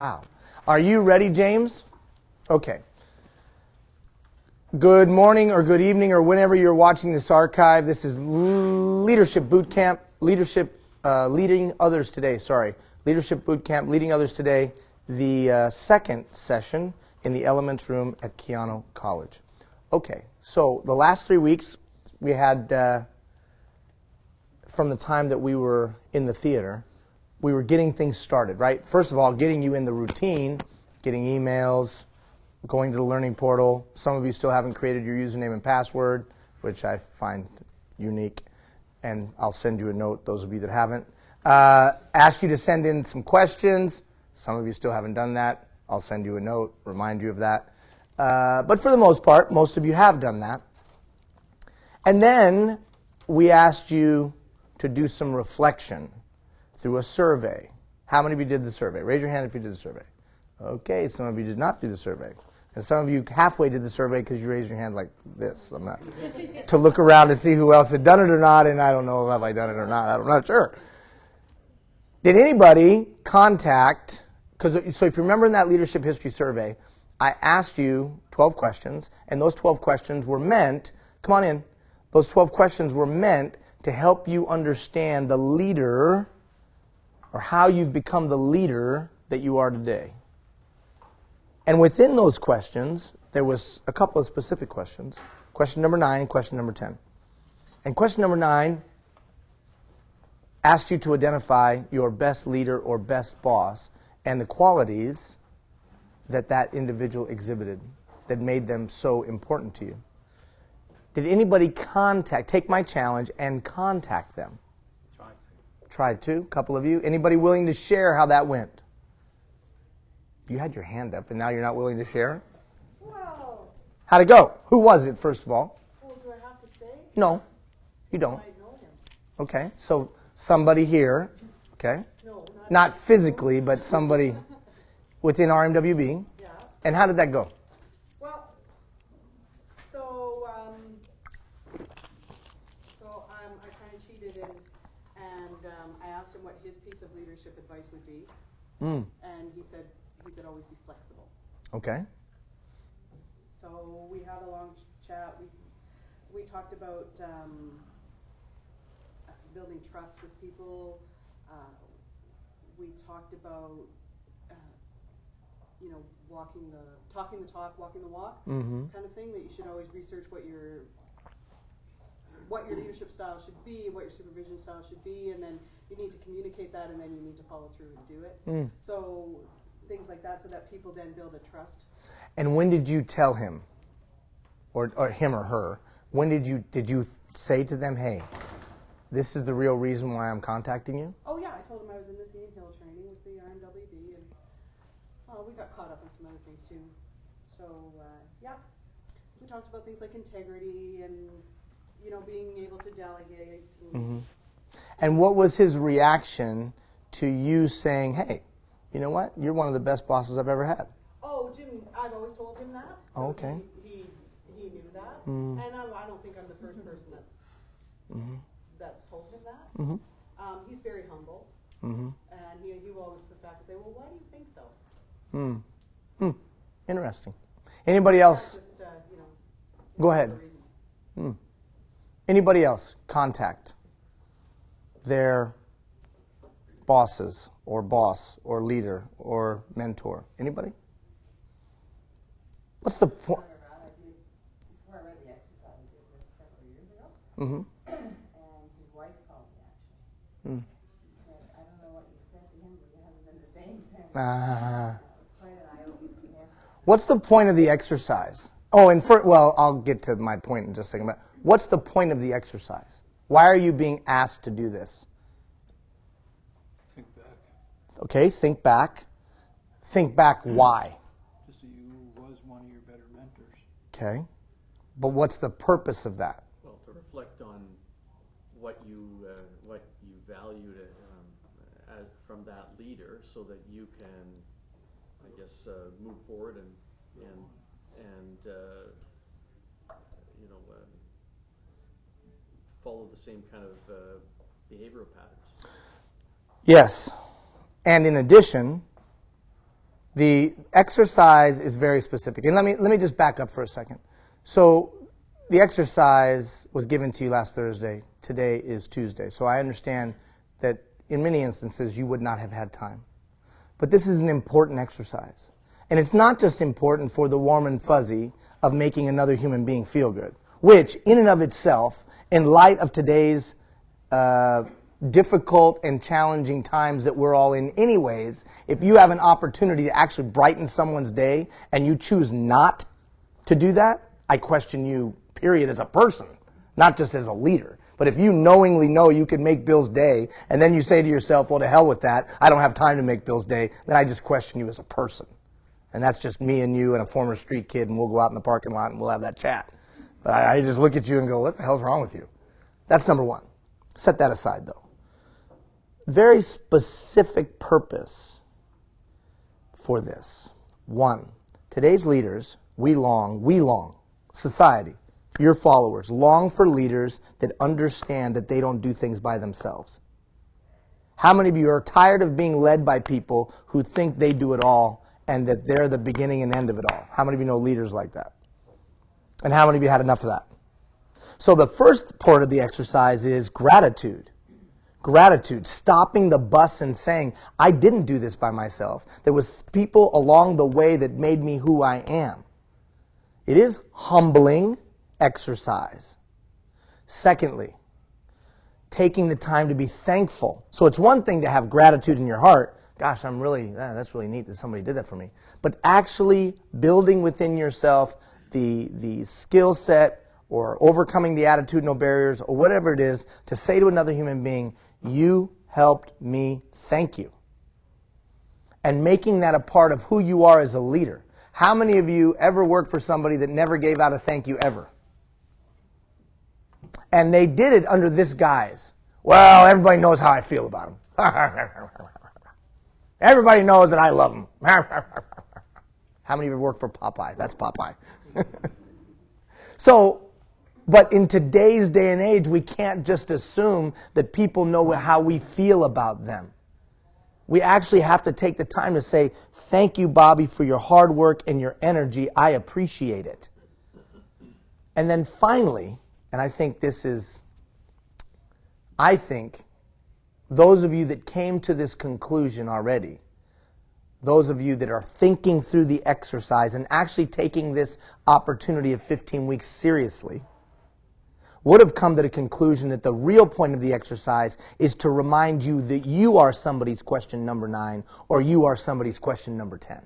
Wow. Are you ready, James? Okay. Good morning or good evening or whenever you're watching this archive. This is Leadership Boot Camp, Leading Others Today. Leadership Boot Camp, Leading Others Today, the second session in the Elements Room at Keano College. Okay, so the last 3 weeks we had, from the time that we were in the theater, we were getting things started, right? First of all, getting you in the routine, getting emails, going to the learning portal. Some of you still haven't created your username and password, which I find unique, and I'll send you a note, those of you that haven't. Ask you to send in some questions. Some of you still haven't done that. I'll send you a note, remind you of that. But for the most part, most of you have done that. And then we asked you to do some reflection through a survey. How many of you did the survey? Raise your hand if you did the survey. Okay, some of you did not do the survey. And some of you halfway did the survey because you raised your hand like this. I'm not to look around to see who else had done it or not, and I don't know if I done it or not. I'm not sure. Did anybody contact, so if you remember in that leadership history survey, I asked you 12 questions, and those 12 questions were meant, come on in, those 12 questions were meant to help you understand the leader, or how you've become the leader that you are today. And within those questions, there was a couple of specific questions. Question number 9, question number 10. And question number 9 asked you to identify your best leader or best boss and the qualities that that individual exhibited that made them so important to you. Did anybody take my challenge and contact them? Tried to. A couple of you. Anybody willing to share how that went? You had your hand up, and now you're not willing to share? Well, how'd it go? Who was it, first of all? Well, do I have to say? No, you don't. I know him. Okay, so somebody here, okay? No, not physically, but somebody within RMWB. Yeah. And how did that go? Well, I kind of cheated and I asked him what his piece of leadership advice would be, and he said always be flexible. Okay. So we had a long chat. We talked about building trust with people. We talked about talking the talk, walking the walk, kind of thing. That you should always research what your leadership style should be, what your supervision style should be, and then you need to communicate that, and then you need to follow through and do it. So things like that, so that people then build a trust. And when did you tell him, or him or her? When did you say to them, "Hey, this is the real reason why I'm contacting you"? Oh yeah, I told him I was in this Ian Hill training with the RMWB, and we got caught up in some other things too. So yeah, we talked about things like integrity and being able to delegate. And what was his reaction to you saying, "Hey, you know what? You're one of the best bosses I've ever had"? Oh, Jim, I've always told him that. So okay. He knew that, and I don't think I'm the first person that's told him that. He's very humble, and he will always push back and say, "Well, why do you think so?" Interesting. Anybody else? Just, Go ahead. Anybody else contact their bosses or boss or leader or mentor? Anybody? What's the point? Before I read the exercise, I did this several years ago. And his wife called me, actually. She said, "I don't know what you said to him, but you haven't been the same since." That was quite an eye-opener. Yeah. What's the point of the exercise? Oh, and I'll get to my point in just a second. But what's the point of the exercise? Why are you being asked to do this? Think back. Okay, think back. Think back why? Just that you was one of your better mentors. Okay. But what's the purpose of that? Well, to reflect on what you valued from that leader, so that you can, I guess, move forward and follow the same kind of behavioral patterns. Yes. And in addition, The exercise is very specific. And let me just back up for a second. So the exercise was given to you last Thursday. Today is Tuesday. So I understand that in many instances you would not have had time. But this is an important exercise. And it's not just important for the warm and fuzzy of making another human being feel good, which in and of itself, in light of today's difficult and challenging times that we're all in anyways, if you have an opportunity to actually brighten someone's day and you choose not to do that, I question you, period, as a person, not just as a leader. But if you knowingly know you can make Bill's day, and then you say to yourself, well, to hell with that, I don't have time to make Bill's day, then I just question you as a person. And that's just me and you and a former street kid, and we'll go out in the parking lot and we'll have that chat. But I just look at you and go, what the hell's wrong with you? That's number one. Set that aside, though. Very specific purpose for this. One, today's leaders, we long, society, your followers, long for leaders that understand that they don't do things by themselves. How many of you are tired of being led by people who think they do it all and that they're the beginning and end of it all? How many of you know leaders like that? And how many of you had enough of that? So the first part of the exercise is gratitude. Gratitude, stopping the bus and saying, I didn't do this by myself. There was people along the way that made me who I am. It is humbling exercise. Secondly, taking the time to be thankful. So it's one thing to have gratitude in your heart. Gosh, that's really neat that somebody did that for me. But actually building within yourself the skill set or overcoming the attitudinal barriers or whatever it is to say to another human being, you helped me, thank you. And making that a part of who you are as a leader. How many of you ever worked for somebody that never gave out a thank you ever? And they did it under this guise. Well, everybody knows how I feel about them. Everybody knows that I love them. How many of you work for Popeye? That's Popeye. But in today's day and age, we can't just assume that people know how we feel about them. We actually have to take the time to say, thank you, Bobby, for your hard work and your energy. I appreciate it. And then finally, and I think those of you that came to this conclusion already, those of you that are thinking through the exercise and actually taking this opportunity of 15 weeks seriously, would have come to the conclusion that the real point of the exercise is to remind you that you are somebody's question number 9 or you are somebody's question number 10.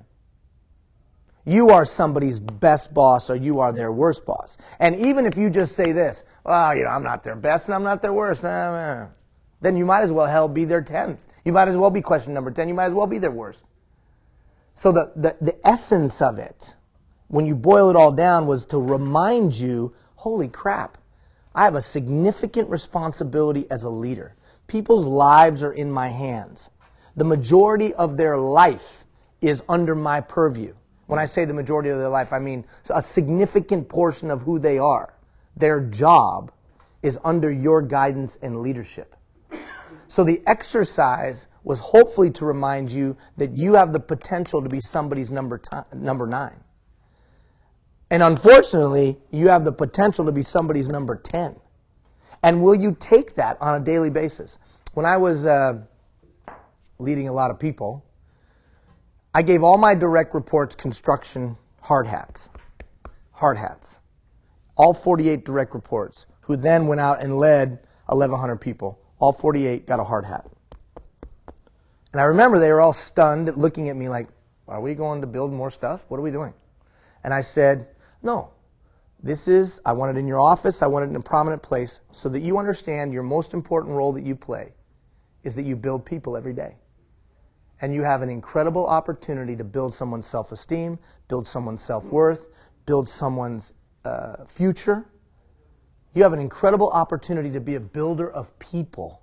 You are somebody's best boss or you are their worst boss. And even if you just say this, well, I'm not their best and I'm not their worst, then you might as well be their 10th. You might as well be question number 10. You might as well be their worst. So the essence of it, when you boil it all down, was to remind you, holy crap, I have a significant responsibility as a leader. People's lives are in my hands. The majority of their life is under my purview. When I say the majority of their life, I mean a significant portion of who they are. Their job is under your guidance and leadership. So the exercise was hopefully to remind you that you have the potential to be somebody's number 9. And unfortunately, you have the potential to be somebody's number 10. And will you take that on a daily basis? When I was leading a lot of people, I gave all my direct reports construction hard hats. Hard hats. All 48 direct reports, who then went out and led 1,100 people. All 48 got a hard hat. And I remember they were all stunned, looking at me like, are we going to build more stuff? What are we doing? And I said, no, I want it in your office, I want it in a prominent place, so that you understand your most important role that you play is that you build people every day. And you have an incredible opportunity to build someone's self-esteem, build someone's self-worth, build someone's future. You have an incredible opportunity to be a builder of people.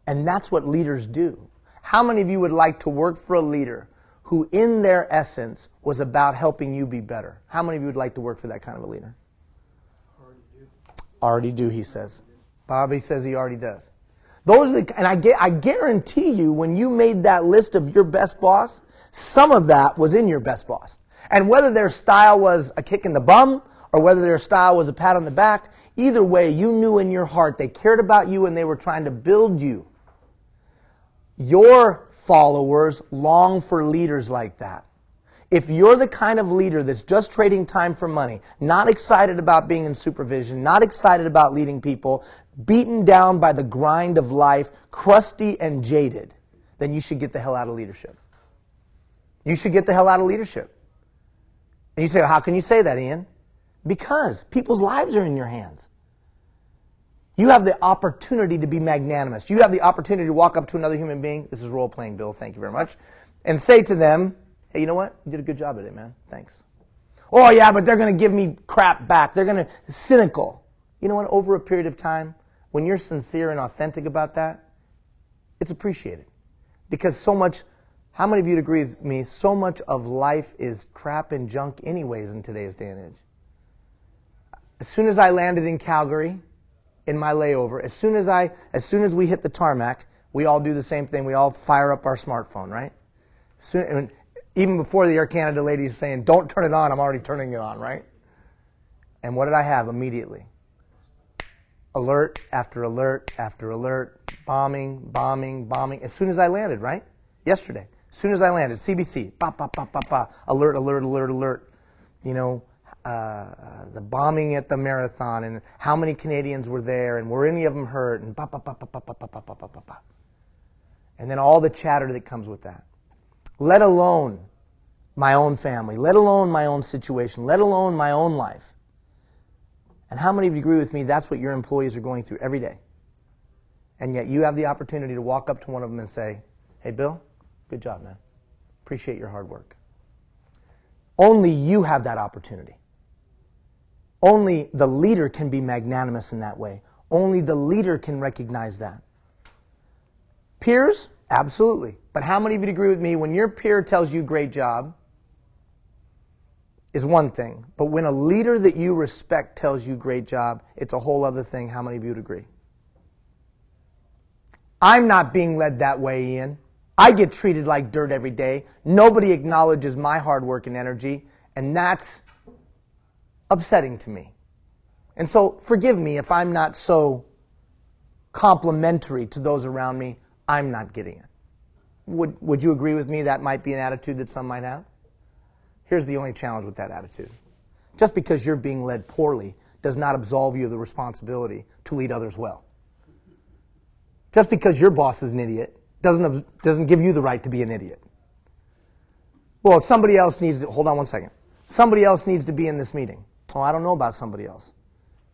And that's what leaders do. How many of you would like to work for a leader who in their essence was about helping you be better? How many of you would like to work for that kind of a leader? Already do. Already do, he says. Bobby says he already does. And I guarantee you, when you made that list of your best boss, some of that was in your best boss. And whether their style was a kick in the bum or whether their style was a pat on the back, either way, you knew in your heart they cared about you and they were trying to build you. Your followers long for leaders like that. If you're the kind of leader that's just trading time for money, not excited about being in supervision, not excited about leading people, beaten down by the grind of life, crusty and jaded, then you should get the hell out of leadership. You should get the hell out of leadership. And you say, well, how can you say that, Ian? Because people's lives are in your hands. You have the opportunity to be magnanimous. You have the opportunity to walk up to another human being. This is role-playing, Bill. Thank you very much. And say to them, hey, you know what? You did a good job at it, man. Thanks. Oh, yeah, but they're going to give me crap back. They're going to... Cynical. You know what? Over a period of time, when you're sincere and authentic about that, it's appreciated. Because so much... How many of you would agree with me? So much of life is crap and junk anyways in today's day and age. As soon as I landed in Calgary, in my layover, as soon as we hit the tarmac, we all do the same thing. We all fire up our smartphone, right? Even before the Air Canada lady is saying, don't turn it on, I'm already turning it on, right? And what did I have immediately? Alert after alert after alert, bombing, bombing, bombing. As soon as I landed, right? Yesterday. As soon as I landed, CBC, pop, pop, pop, pop, pop, alert, alert, alert, alert. You know, the bombing at the marathon and how many Canadians were there and were any of them hurt and pop, pop, pop, pop, pop, pop, pop, pop, pop, pop, pop. And then all the chatter that comes with that. Let alone my own family, let alone my own situation, let alone my own life. And how many of you agree with me that's what your employees are going through every day? And yet you have the opportunity to walk up to one of them and say, hey, Bill, good job, man. Appreciate your hard work. Only you have that opportunity. Only the leader can be magnanimous in that way. Only the leader can recognize that. Peers? Absolutely. But how many of you agree with me when your peer tells you great job is one thing. But when a leader that you respect tells you great job, it's a whole other thing. How many of you would agree? I'm not being led that way, Ian. I get treated like dirt every day. Nobody acknowledges my hard work and energy, and that's upsetting to me. And so forgive me if I'm not so complimentary to those around me. I'm not getting it. Would you agree with me that might be an attitude that some might have? Here's the only challenge with that attitude. Just because you're being led poorly does not absolve you of the responsibility to lead others well. Just because your boss is an idiot doesn't give you the right to be an idiot. Well, somebody else needs to, hold on one second. Somebody else needs to be in this meeting. Oh, I don't know about somebody else.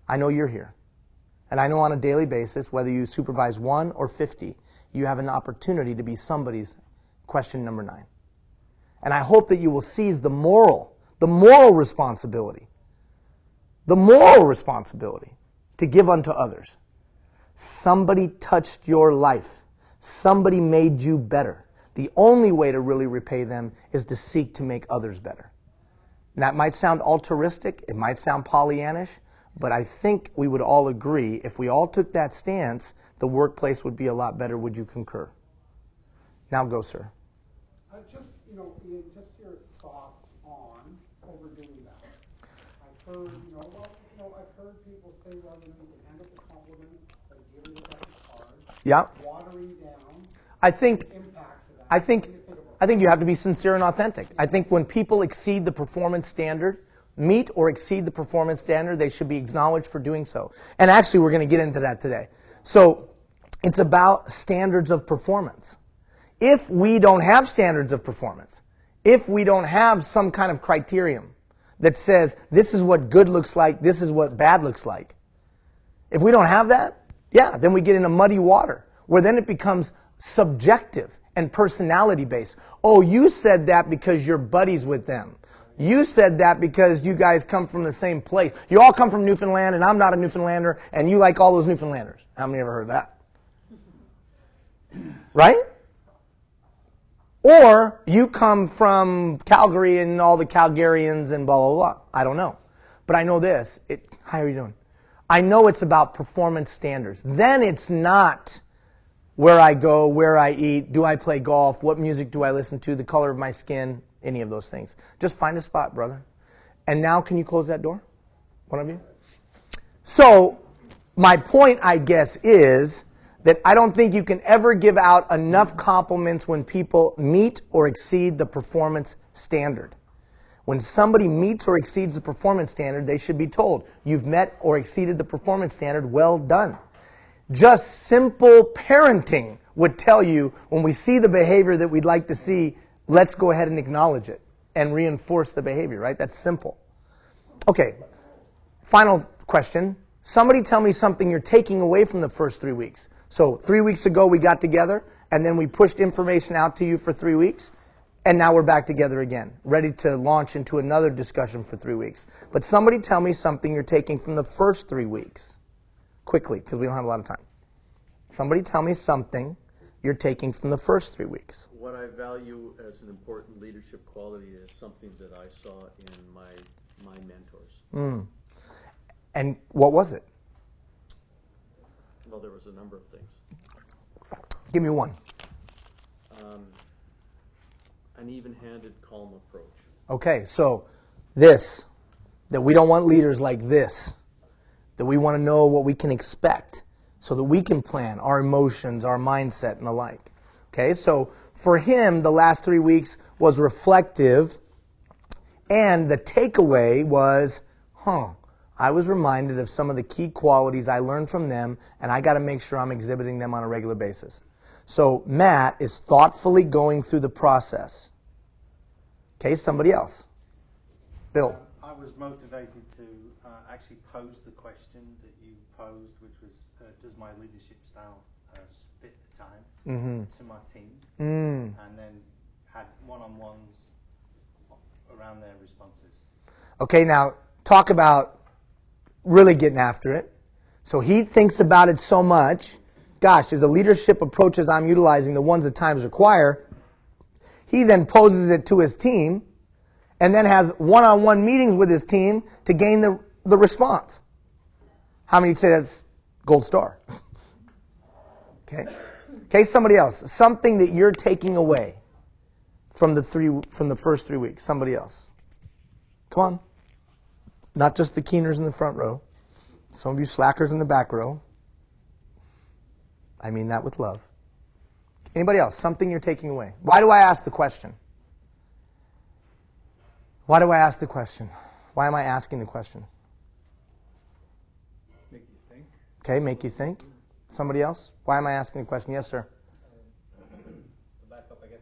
I know you're here. And I know on a daily basis, whether you supervise 1 or 50, you have an opportunity to be somebody's question number 9. And I hope that you will seize the moral responsibility to give unto others. Somebody touched your life. Somebody made you better. The only way to really repay them is to seek to make others better. And that might sound altruistic, it might sound Pollyannish, but I think we would all agree if we all took that stance, the workplace would be a lot better. Would you concur? Now go, sir. Just, Ian, just your thoughts on overdoing that. I've heard, I've heard people say, well, you can handle the compliments, but giving the deck of cards, Yeah. watering down I think the impact to that. I think you have to be sincere and authentic. I think when people exceed the performance standard, meet or exceed the performance standard, they should be acknowledged for doing so. And actually, we're going to get into that today. So it's about standards of performance. If we don't have standards of performance, if we don't have some kind of criterion that says this is what good looks like, this is what bad looks like, if we don't have that, yeah, then we get into muddy water, where then it becomes subjective and personality based. Oh, you said that because you're buddies with them. You said that because you guys come from the same place. You all come from Newfoundland, and I'm not a Newfoundlander, and you like all those Newfoundlanders. How many ever heard that? Right? Or you come from Calgary and all the Calgarians and blah, blah, blah. I don't know. But I know this. How are you doing? I know it's about performance standards. Then it's not where I go, where I eat, do I play golf, what music do I listen to, the color of my skin, any of those things. Just find a spot, brother. And now can you close that door? One of you? So my point, I guess, is that I don't think you can ever give out enough compliments when people meet or exceed the performance standard. When somebody meets or exceeds the performance standard, they should be told, you've met or exceeded the performance standard, well done. Just simple parenting would tell you when we see the behavior that we'd like to see, let's go ahead and acknowledge it and reinforce the behavior, right? That's simple. Okay, final question. Somebody tell me something you're taking away from the first 3 weeks. So 3 weeks ago we got together and then we pushed information out to you for 3 weeks and now we're back together again, ready to launch into another discussion for 3 weeks. But somebody tell me something you're taking from the first 3 weeks. Quickly, because we don't have a lot of time. Somebody tell me something you're taking from the first 3 weeks. What I value as an important leadership quality is something that I saw in my mentors. And what was it? Well, there was a number of things. Give me one. An even-handed, calm approach. Okay, so this, that we don't want leaders like this, that we want to know what we can expect so that we can plan our emotions, our mindset, and the like. Okay, so for him, the last 3 weeks was reflective, and the takeaway was, I was reminded of some of the key qualities I learned from them, and I got to make sure I'm exhibiting them on a regular basis. So Matt is thoughtfully going through the process. Okay, somebody else. Bill. I was motivated to actually pose the question that you posed, which was, does my leadership style fit the time to my team? And then had one-on-ones around their responses. Okay, now talk about really getting after it. So he thinks about it so much. Gosh, as the leadership approaches I'm utilizing, the ones that times require, he then poses it to his team and then has one-on-one meetings with his team to gain the response. How many say that's gold star? Okay, somebody else. Something that you're taking away from the first 3 weeks. Somebody else. Come on. Not just the keeners in the front row. Some of you slackers in the back row. I mean that with love. Anybody else? Something you're taking away. Why do I ask the question? Why do I ask the question? Why am I asking the question? Make you think. Okay, make you think. Somebody else? Why am I asking the question? Yes, sir. To back up, I guess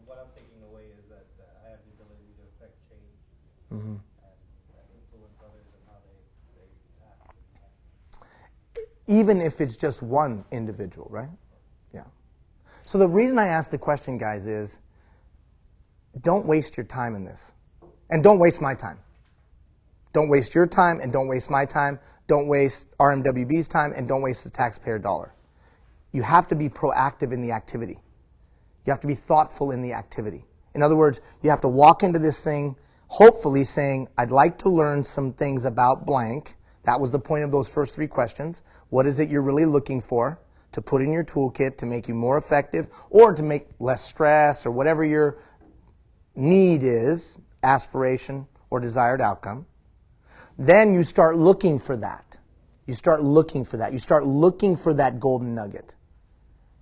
what I'm taking away is that I have the ability to affect change and influence others and how they act. Even if it's just one individual, right? Yeah. So the reason I ask the question, guys, is don't waste your time in this. And don't waste my time. Don't waste your time and don't waste my time. Don't waste RMWB's time and don't waste the taxpayer dollar. You have to be proactive in the activity. You have to be thoughtful in the activity. In other words, you have to walk into this thing hopefully saying, I'd like to learn some things about blank. That was the point of those first 3 questions. What is it you're really looking for to put in your toolkit to make you more effective or to make less stress or whatever your need is, aspiration or desired outcome. Then you start looking for that. You start looking for that. You start looking for that golden nugget.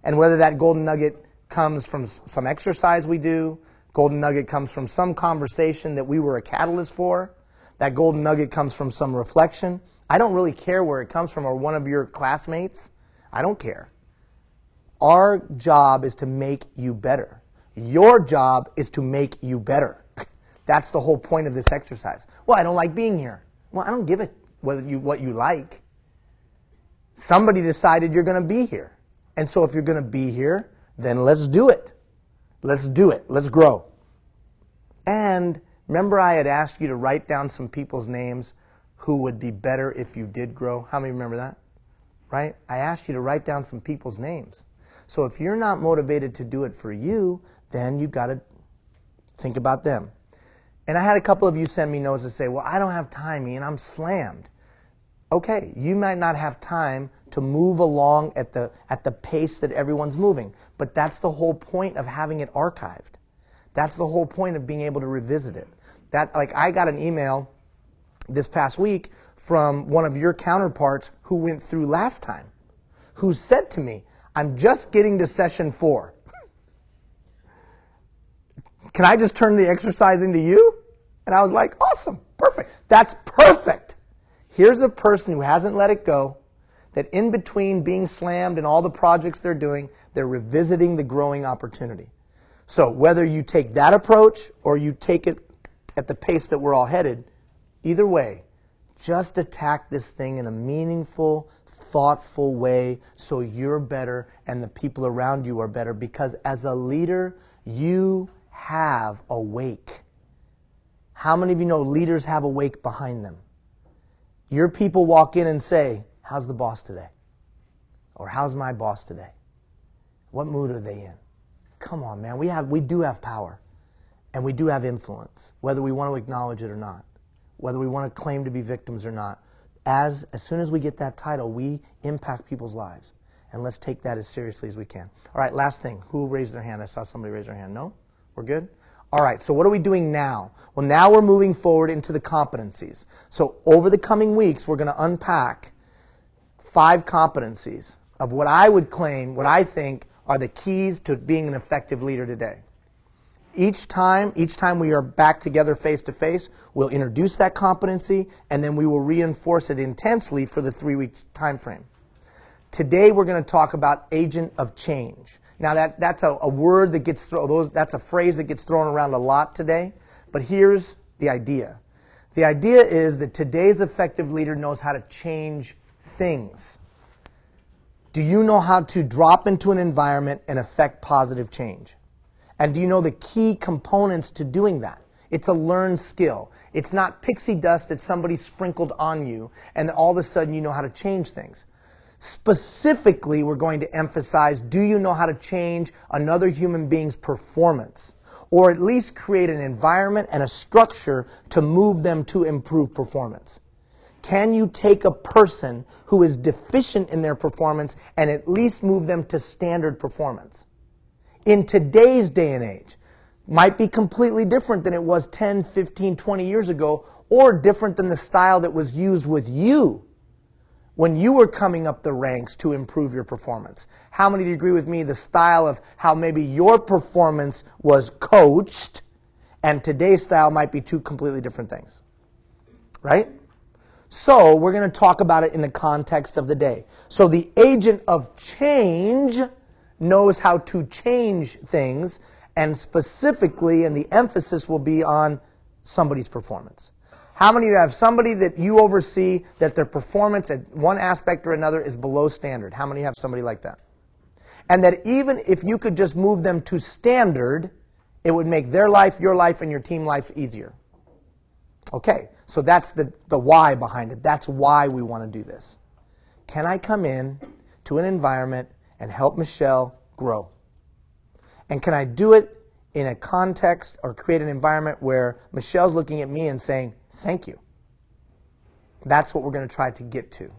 And whether that golden nugget comes from some exercise we do, golden nugget comes from some conversation that we were a catalyst for, that golden nugget comes from some reflection. I don't really care where it comes from or one of your classmates. I don't care. Our job is to make you better. Your job is to make you better. That's the whole point of this exercise. Well, I don't like being here. Well, I don't give it what you like. Somebody decided you're going to be here. And so if you're going to be here, then let's do it. Let's do it. Let's grow. And remember I had asked you to write down some people's names who would be better if you did grow? How many remember that? Right? I asked you to write down some people's names. So if you're not motivated to do it for you, then you've got to think about them. And I had a couple of you send me notes to say, well, I don't have time, Ian, I'm slammed. Okay, you might not have time to move along at the pace that everyone's moving. But that's the whole point of having it archived. That's the whole point of being able to revisit it. I got an email this past week from one of your counterparts who went through last time, who said to me, I'm just getting to session 4. Can I just turn the exercise into you? And I was like, awesome, perfect. That's perfect. Here's a person who hasn't let it go, that in between being slammed and all the projects they're doing, they're revisiting the growing opportunity. So whether you take that approach or you take it at the pace that we're all headed, either way, just attack this thing in a meaningful, thoughtful way so you're better and the people around you are better, because as a leader, you have a wake. How many of you know leaders have a wake behind them? Your people walk in and say, how's the boss today? Or how's my boss today? What mood are they in? Come on, man. We do have power. And we do have influence, whether we want to acknowledge it or not, whether we want to claim to be victims or not. As soon as we get that title, we impact people's lives. And let's take that as seriously as we can. All right, last thing. Who raised their hand? I saw somebody raise their hand. No? We're good? All right, so what are we doing now? Well, now we're moving forward into the competencies. So over the coming weeks, we're going to unpack 5 competencies of what I would claim, what I think are the keys to being an effective leader today. Each time we are back together face to face, we'll introduce that competency and then we will reinforce it intensely for the 3-week time frame. Today we're going to talk about agent of change. Now that's a word that gets that's a phrase that gets thrown around a lot today, but here's the idea. The idea is that today's effective leader knows how to change things. Do you know how to drop into an environment and affect positive change? And do you know the key components to doing that? It's a learned skill. It's not pixie dust that somebody sprinkled on you and all of a sudden you know how to change things. Specifically, we're going to emphasize, do you know how to change another human being's performance? Or at least create an environment and a structure to move them to improve performance? Can you take a person who is deficient in their performance and at least move them to standard performance? In today's day and age, might be completely different than it was 10, 15, 20 years ago, or different than the style that was used with you when you were coming up the ranks to improve your performance. How many do you agree with me, the style of how maybe your performance was coached and today's style might be 2 completely different things? Right? So we're going to talk about it in the context of the day. So the agent of change knows how to change things, and specifically, and the emphasis will be on somebody's performance. How many of you have somebody that you oversee that their performance at one aspect or another is below standard? How many have somebody like that? And that even if you could just move them to standard, it would make their life, your life, and your team life easier. Okay, so that's the why behind it. That's why we want to do this. Can I come in to an environment and help Michelle grow? And can I do it in a context or create an environment where Michelle's looking at me and saying, thank you? That's what we're going to try to get to.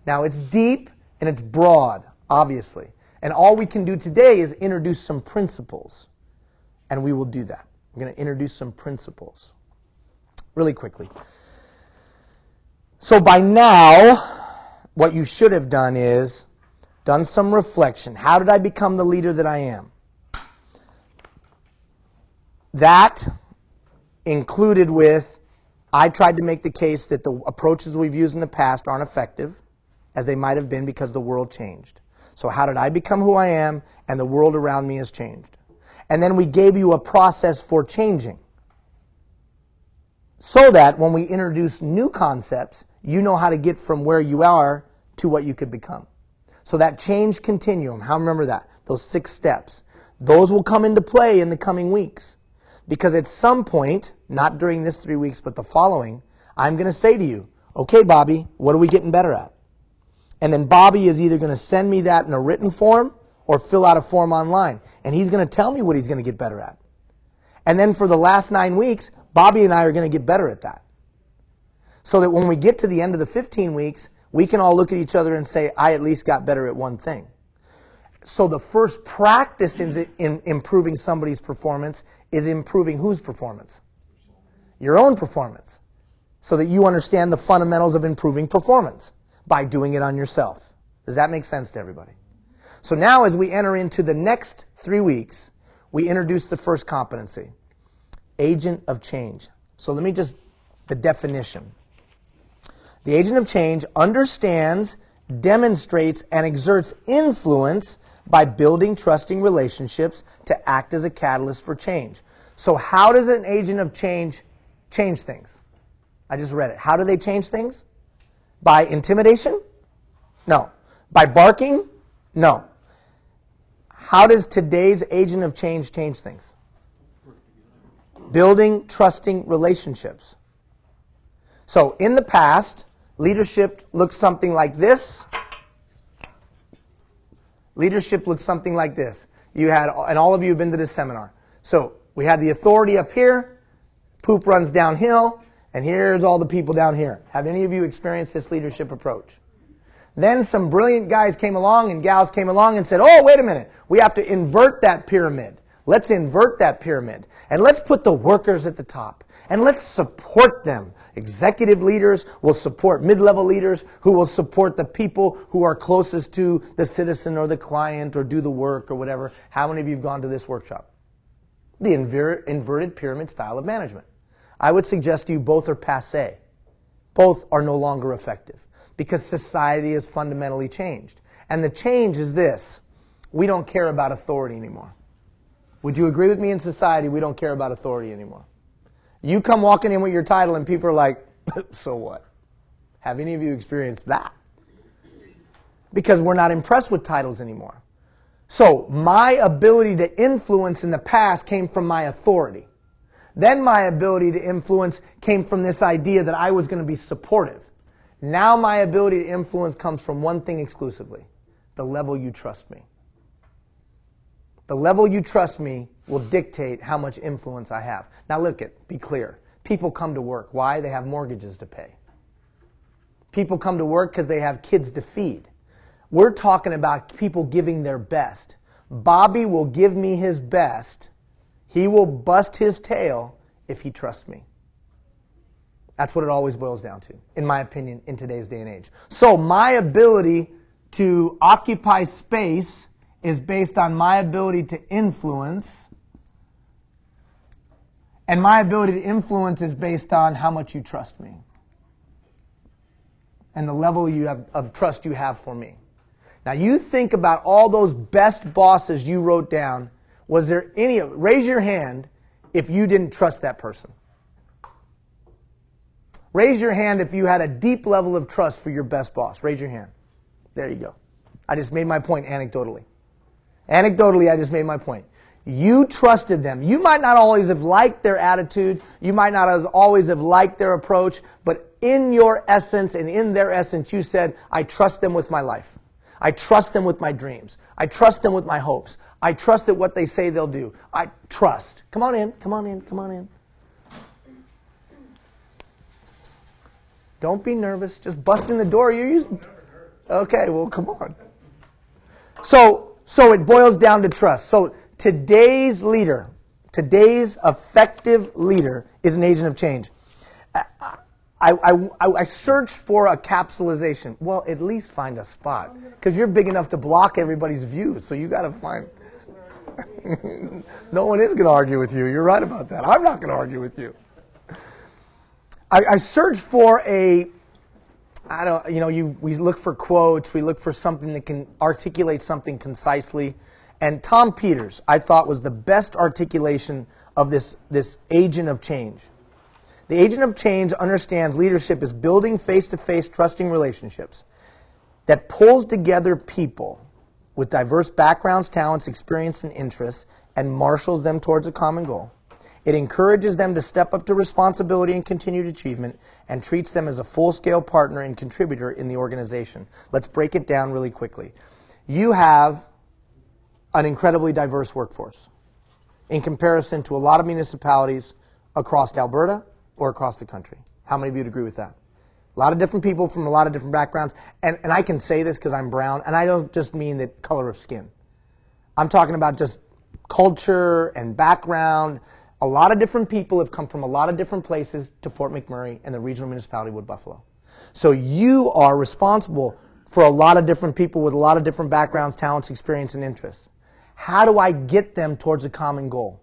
Now, it's deep and it's broad, obviously. And all we can do today is introduce some principles. And we will do that. We're going to introduce some principles really quickly. So by now, what you should have done is done some reflection. How did I become the leader that I am? That included with, I tried to make the case that the approaches we've used in the past aren't effective, as they might have been because the world changed. So how did I become who I am, and the world around me has changed? And then we gave you a process for changing, so that when we introduce new concepts, you know how to get from where you are to what you could become. So that change continuum, how remember that? Those 6 steps. Those will come into play in the coming weeks. Because at some point, not during this 3 weeks, but the following, I'm going to say to you, okay, Bobby, what are we getting better at? And then Bobby is either going to send me that in a written form or fill out a form online. And he's going to tell me what he's going to get better at. And then for the last 9 weeks, Bobby and I are going to get better at that. So that when we get to the end of the 15 weeks, we can all look at each other and say, I at least got better at one thing. So the first practice in improving somebody's performance is improving whose performance? Your own performance. So that you understand the fundamentals of improving performance by doing it on yourself. Does that make sense to everybody? So now as we enter into the next 3 weeks, we introduce the first competency, agent of change. So let me just, the definition. The agent of change understands, demonstrates, and exerts influence by building trusting relationships to act as a catalyst for change. So how does an agent of change things? I just read it. How do they change things? By intimidation? No. By barking? No. How does today's agent of change things? Building trusting relationships. So in the past, leadership looked something like this. Leadership looked something like this. You had, and all of you have been to this seminar. So we had the authority up here, poop runs downhill, and here's all the people down here. Have any of you experienced this leadership approach? Then some brilliant guys came along and gals came along and said, oh, wait a minute, we have to invert that pyramid. Let's invert that pyramid. And let's put the workers at the top. And let's support them. Executive leaders will support mid-level leaders who will support the people who are closest to the citizen or the client or do the work or whatever. How many of you have gone to this workshop? The inverted pyramid style of management. I would suggest to you both are passé. Both are no longer effective because society has fundamentally changed. And the change is this. We don't care about authority anymore. Would you agree with me? In society, we don't care about authority anymore. You come walking in with your title and people are like, so what? Have any of you experienced that? Because we're not impressed with titles anymore. So my ability to influence in the past came from my authority. Then my ability to influence came from this idea that I was going to be supportive. Now my ability to influence comes from one thing exclusively, the level you trust me. The level you trust me will dictate how much influence I have. Now look be clear. People come to work. Why? They have mortgages to pay. People come to work because they have kids to feed. We're talking about people giving their best. Bobby will give me his best. He will bust his tail if he trusts me. That's what it always boils down to, in my opinion, in today's day and age. So my ability to occupy space is based on my ability to influence. And my ability to influence is based on how much you trust me. And the level of trust you have for me. Now you think about all those best bosses you wrote down. Was there any, raise your hand if you didn't trust that person. Raise your hand if you had a deep level of trust for your best boss. Raise your hand. There you go. I just made my point anecdotally. Anecdotally, I just made my point. You trusted them. You might not always have liked their attitude. You might not always have liked their approach. But in your essence and in their essence, you said, I trust them with my life. I trust them with my dreams. I trust them with my hopes. I trust that what they say they'll do. I trust. Come on in. Come on in. Come on in. Don't be nervous. Just bust in the door. Okay, well, come on. So it boils down to trust. So today's leader, today's effective leader is an agent of change. I searched for a capsulization. Well, at least find a spot. Because you're big enough to block everybody's view. So you got to find... No one is going to argue with you. You're right about that. I'm not going to argue with you. I searched for we look for quotes, we look for something that can articulate something concisely. And Tom Peters, I thought, was the best articulation of this agent of change. The agent of change understands leadership is building face-to-face trusting relationships that pulls together people with diverse backgrounds, talents, experience, and interests and marshals them towards a common goal. It encourages them to step up to responsibility and continued achievement and treats them as a full-scale partner and contributor in the organization. Let's break it down really quickly. You have an incredibly diverse workforce in comparison to a lot of municipalities across Alberta or across the country. How many of you would agree with that? A lot of different people from a lot of different backgrounds. And I can say this because I'm brown, and I don't just mean the color of skin. I'm talking about just culture and background. A lot of different people have come from a lot of different places to Fort McMurray and the regional municipality of Wood Buffalo. So you are responsible for a lot of different people with a lot of different backgrounds, talents, experience, and interests. How do I get them towards a common goal?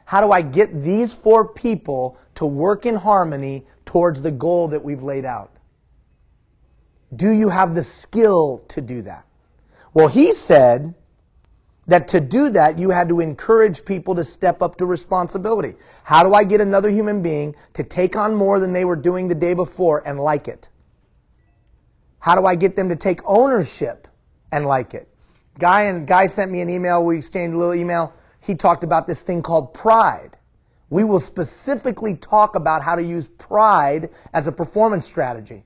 How do I get these 4 people to work in harmony towards the goal that we've laid out? Do you have the skill to do that? Well, he said that to do that, you had to encourage people to step up to responsibility. How do I get another human being to take on more than they were doing the day before and like it? How do I get them to take ownership and like it? Guy sent me an email. We exchanged a little email. He talked about this thing called pride. We will specifically talk about how to use pride as a performance strategy.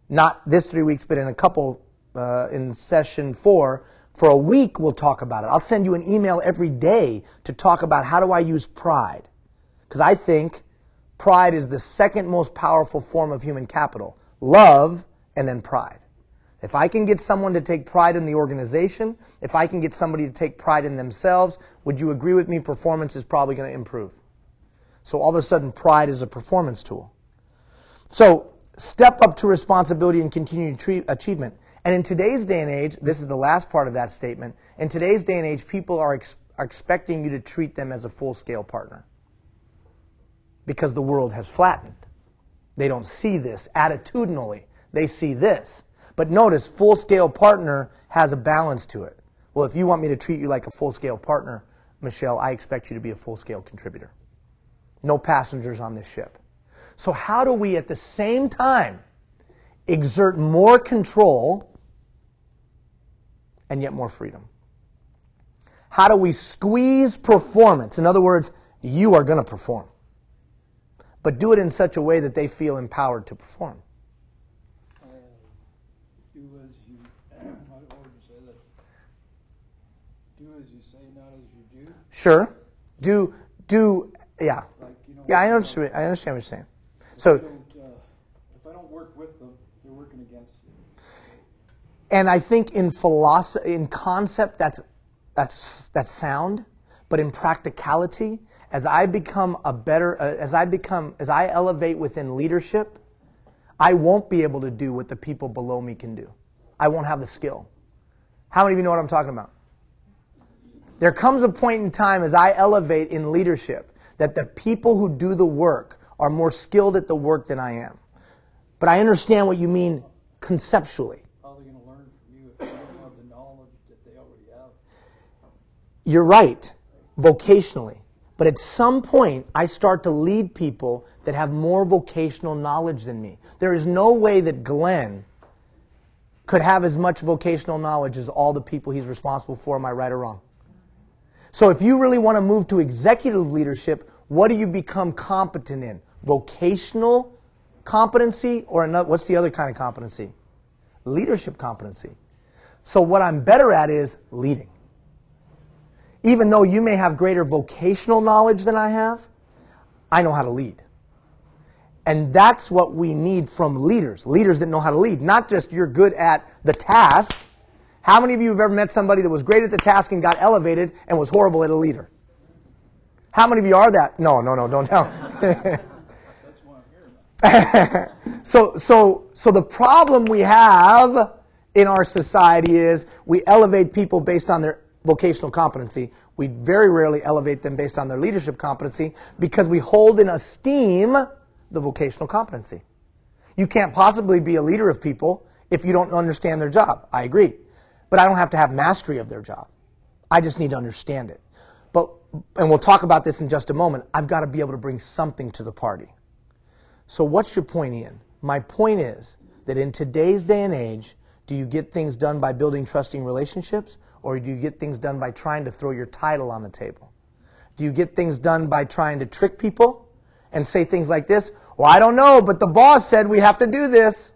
Not this 3 weeks, but in a couple, in session 4, for a week we'll talk about it. I'll send you an email every day to talk about how do I use pride. Because I think pride is the second most powerful form of human capital. Love and then pride. If I can get someone to take pride in the organization, if I can get somebody to take pride in themselves, would you agree with me performance is probably going to improve? So all of a sudden pride is a performance tool. So step up to responsibility and continued achievement. And in today's day and age, this is the last part of that statement, in today's day and age, people are expecting you to treat them as a full-scale partner. Because the world has flattened. They don't see this attitudinally. They see this. But notice, full-scale partner has a balance to it. Well, if you want me to treat you like a full-scale partner, Michelle, I expect you to be a full-scale contributor. No passengers on this ship. So how do we at the same time exert more control and yet more freedom? How do we squeeze performance? In other words, you are going to perform. But do it in such a way that they feel empowered to perform. Do as you, how would you say that? Do as you say, not as you do? Sure. Yeah. Like, Yeah, I understand what you're saying. So, if I don't work with them, they're working against you. and I think in philosophy, in concept, that's sound, but in practicality, as I elevate within leadership, I won't be able to do what the people below me can do. I won't have the skill. How many of you know what I'm talking about? There comes a point in time as I elevate in leadership that the people who do the work are more skilled at the work than I am. But I understand what you mean conceptually. How are they going to learn from you if they don't have the knowledge that they already have? You're right, vocationally. But at some point, I start to lead people that have more vocational knowledge than me. There is no way that Glenn could have as much vocational knowledge as all the people he's responsible for. Am I right or wrong? So if you really want to move to executive leadership, what do you become competent in? Vocational competency or another, what's the other kind of competency? Leadership competency. So what I'm better at is leading. Even though you may have greater vocational knowledge than I have, I know how to lead. And that's what we need from leaders. Leaders that know how to lead. Not just you're good at the task. How many of you have ever met somebody that was great at the task and got elevated and was horrible at a leader? How many of you are that? No, don't tell. That's what I'm hearing about. So the problem we have in our society is we elevate people based on their vocational competency. We very rarely elevate them based on their leadership competency because we hold in esteem the vocational competency. You can't possibly be a leader of people if you don't understand their job. I agree. But I don't have to have mastery of their job. I just need to understand it. And we'll talk about this in just a moment. I've got to be able to bring something to the party. So what's your point, Ian? My point is that in today's day and age, do you get things done by building trusting relationships, or do you get things done by trying to throw your title on the table? Do you get things done by trying to trick people and say things like this? Well, I don't know, but the boss said we have to do this.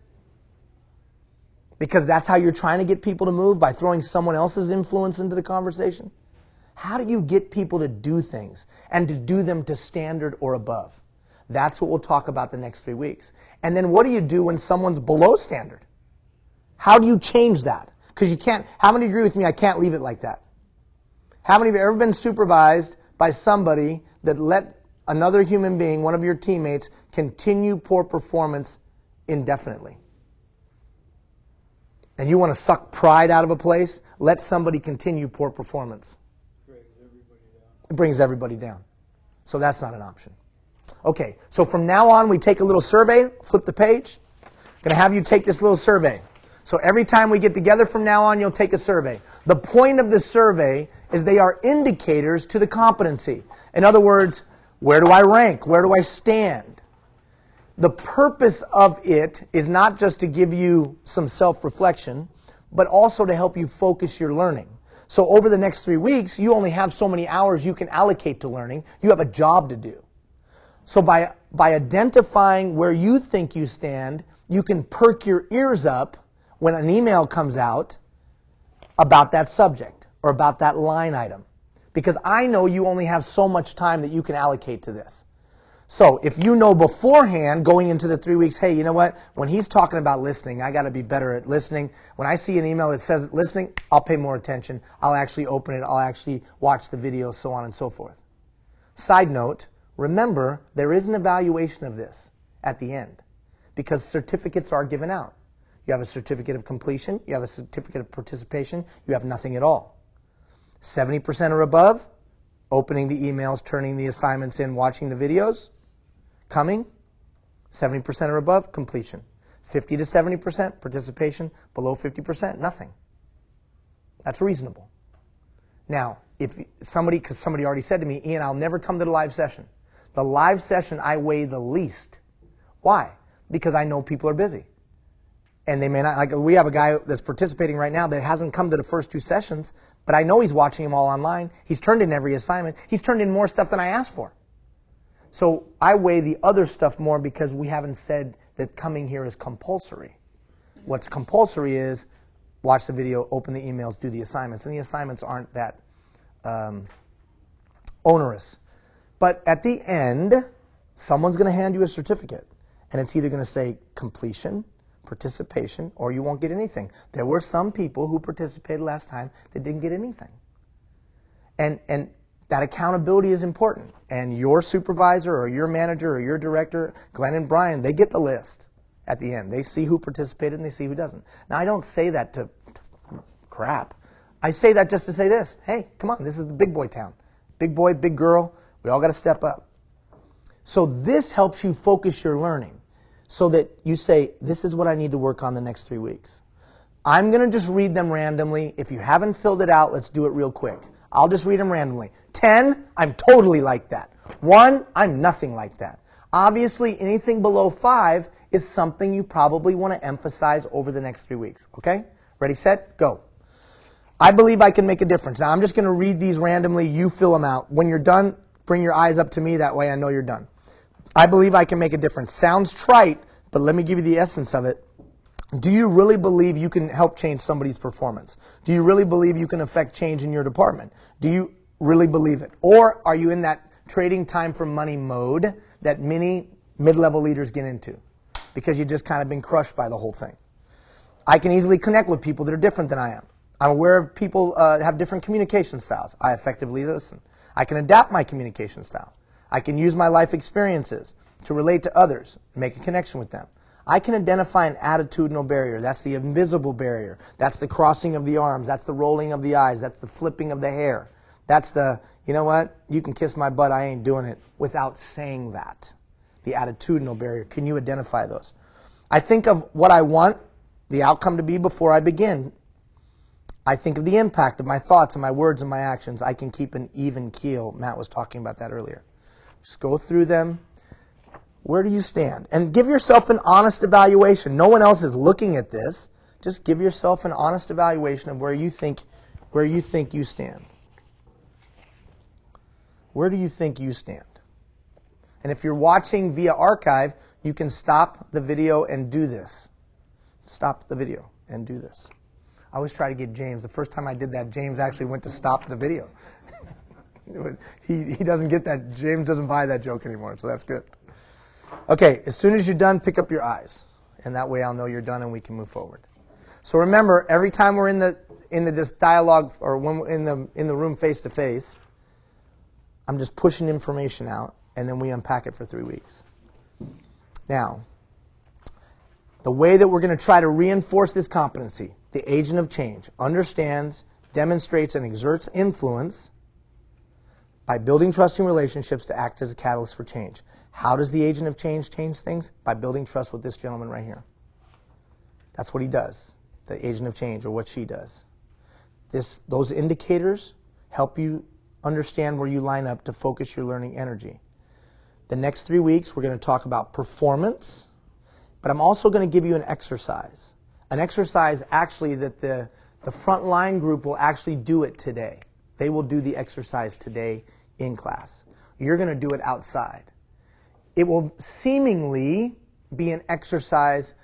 Because that's how you're trying to get people to move, by throwing someone else's influence into the conversation? How do you get people to do things and to do them to standard or above? That's what we'll talk about the next 3 weeks. And then what do you do when someone's below standard? How do you change that? Because you can't, how many agree with me, I can't leave it like that? How many of you have ever been supervised by somebody that let another human being, one of your teammates, continue poor performance indefinitely? And you want to suck pride out of a place? Let somebody continue poor performance. It brings everybody down. So that's not an option. Okay, so from now on we take a little survey, flip the page. I'm going to have you take this little survey. So every time we get together from now on, you'll take a survey. The point of the survey is they are indicators to the competency. In other words, where do I rank? Where do I stand? The purpose of it is not just to give you some self-reflection, but also to help you focus your learning. So over the next 3 weeks, you only have so many hours you can allocate to learning. You have a job to do. So by identifying where you think you stand, you can perk your ears up when an email comes out about that subject or about that line item. Because I know you only have so much time that you can allocate to this. So if you know beforehand, going into the 3 weeks, hey, you know what? When he's talking about listening, I got to be better at listening. When I see an email that says listening, I'll pay more attention. I'll actually open it. I'll actually watch the video, so on and so forth. Side note, remember, there is an evaluation of this at the end because certificates are given out. You have a certificate of completion. You have a certificate of participation. You have nothing at all. 70% or above, opening the emails, turning the assignments in, watching the videos. Coming, 70% or above, completion. 50 to 70% participation, below 50%, nothing. That's reasonable. Now, if somebody, because somebody already said to me, Ian, I'll never come to the live session. The live session I weigh the least. Why? Because I know people are busy. And they may not, like we have a guy that's participating right now that hasn't come to the first 2 sessions, but I know he's watching them all online. He's turned in every assignment. He's turned in more stuff than I asked for. So I weigh the other stuff more because we haven't said that coming here is compulsory. What's compulsory is watch the video, open the emails, do the assignments. And the assignments aren't that onerous. But at the end, someone's going to hand you a certificate. And it's either going to say completion, participation, or you won't get anything. There were some people who participated last time that didn't get anything. And that accountability is important. And your supervisor or your manager or your director, Glenn and Brian, they get the list at the end. They see who participated and they see who doesn't. Now, I don't say that to crap. I say that just to say this. Hey, come on, this is the big boy town. Big boy, big girl, we all got to step up. So this helps you focus your learning so that you say, this is what I need to work on the next 3 weeks. I'm going to just read them randomly. If you haven't filled it out, let's do it real quick. I'll just read them randomly. 10, I'm totally like that. 1, I'm nothing like that. Obviously, anything below 5 is something you probably want to emphasize over the next 3 weeks. Okay? Ready, set, go. I believe I can make a difference. Now, I'm just going to read these randomly. You fill them out. When you're done, bring your eyes up to me. That way I know you're done. I believe I can make a difference. Sounds trite, but let me give you the essence of it. Do you really believe you can help change somebody's performance? Do you really believe you can affect change in your department? Do you really believe it? Or are you in that trading time for money mode that many mid-level leaders get into because you've just kind of been crushed by the whole thing? I can easily connect with people that are different than I am. I'm aware of people have different communication styles. I effectively listen. I can adapt my communication style. I can use my life experiences to relate to others, make a connection with them. I can identify an attitudinal barrier. That's the invisible barrier. That's the crossing of the arms. That's the rolling of the eyes. That's the flipping of the hair. That's the, you know what, you can kiss my butt, I ain't doing it, without saying that. The attitudinal barrier. Can you identify those? I think of what I want the outcome to be before I begin. I think of the impact of my thoughts and my words and my actions. I can keep an even keel. Matt was talking about that earlier. Just go through them. Where do you stand? And give yourself an honest evaluation. No one else is looking at this. Just give yourself an honest evaluation of where you think you stand. Where do you think you stand? And if you're watching via archive, you can stop the video and do this. Stop the video and do this. I always try to get James. The first time I did that, James actually went to stop the video. He doesn't get that. James doesn't buy that joke anymore, so that's good. Okay, as soon as you're done, pick up your eyes. And that way I'll know you're done and we can move forward. So remember, every time we're in this dialogue or when we're in the room face to face, I'm just pushing information out and then we unpack it for 3 weeks. Now, the way that we're going to try to reinforce this competency, the agent of change understands, demonstrates, and exerts influence by building trusting relationships to act as a catalyst for change. How does the agent of change things? By building trust with this gentleman right here. That's what he does, the agent of change, or what she does. Those indicators help you understand where you line up to focus your learning energy. The next 3 weeks, we're going to talk about performance, but I'm also going to give you an exercise. An exercise actually that the frontline group will actually do it today. They will do the exercise today in class. You're going to do it outside. It will seemingly be an exercise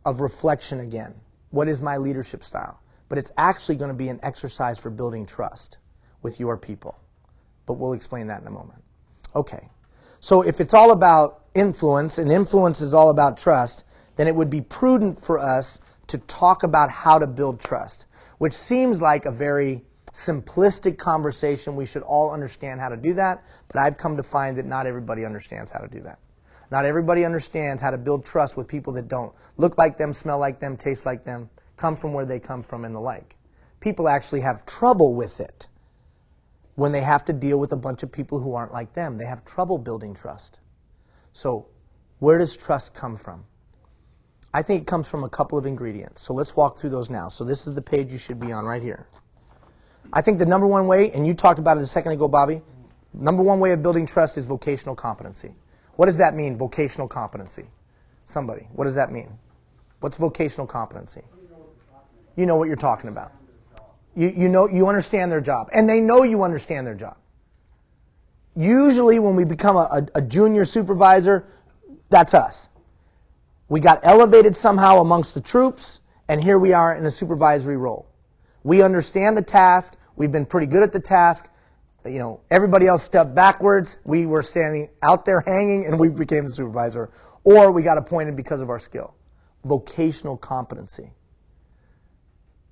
of reflection again. What is my leadership style? But it's actually going to be an exercise for building trust with your people. But we'll explain that in a moment. Okay. So if it's all about influence, and influence is all about trust, then it would be prudent for us to talk about how to build trust, which seems like a very simplistic conversation. We should all understand how to do that, but I've come to find that not everybody understands how to do that. Not everybody understands how to build trust with people that don't look like them, smell like them, taste like them, come from where they come from, and the like. People actually have trouble with it when they have to deal with a bunch of people who aren't like them. They have trouble building trust. So where does trust come from? I think it comes from a couple of ingredients. So let's walk through those now. So this is the page you should be on right here. I think the number one way, and you talked about it a second ago, Bobby, number one way of building trust is vocational competency. What does that mean, vocational competency? Somebody, what does that mean? What's vocational competency? You know what you're talking about. You know, you understand their job, and they know you understand their job. Usually when we become a junior supervisor, that's us. We got elevated somehow amongst the troops, and here we are in a supervisory role. We understand the task. We've been pretty good at the task. You know, everybody else stepped backwards. We were standing out there hanging, and we became the supervisor. Or we got appointed because of our skill. Vocational competency.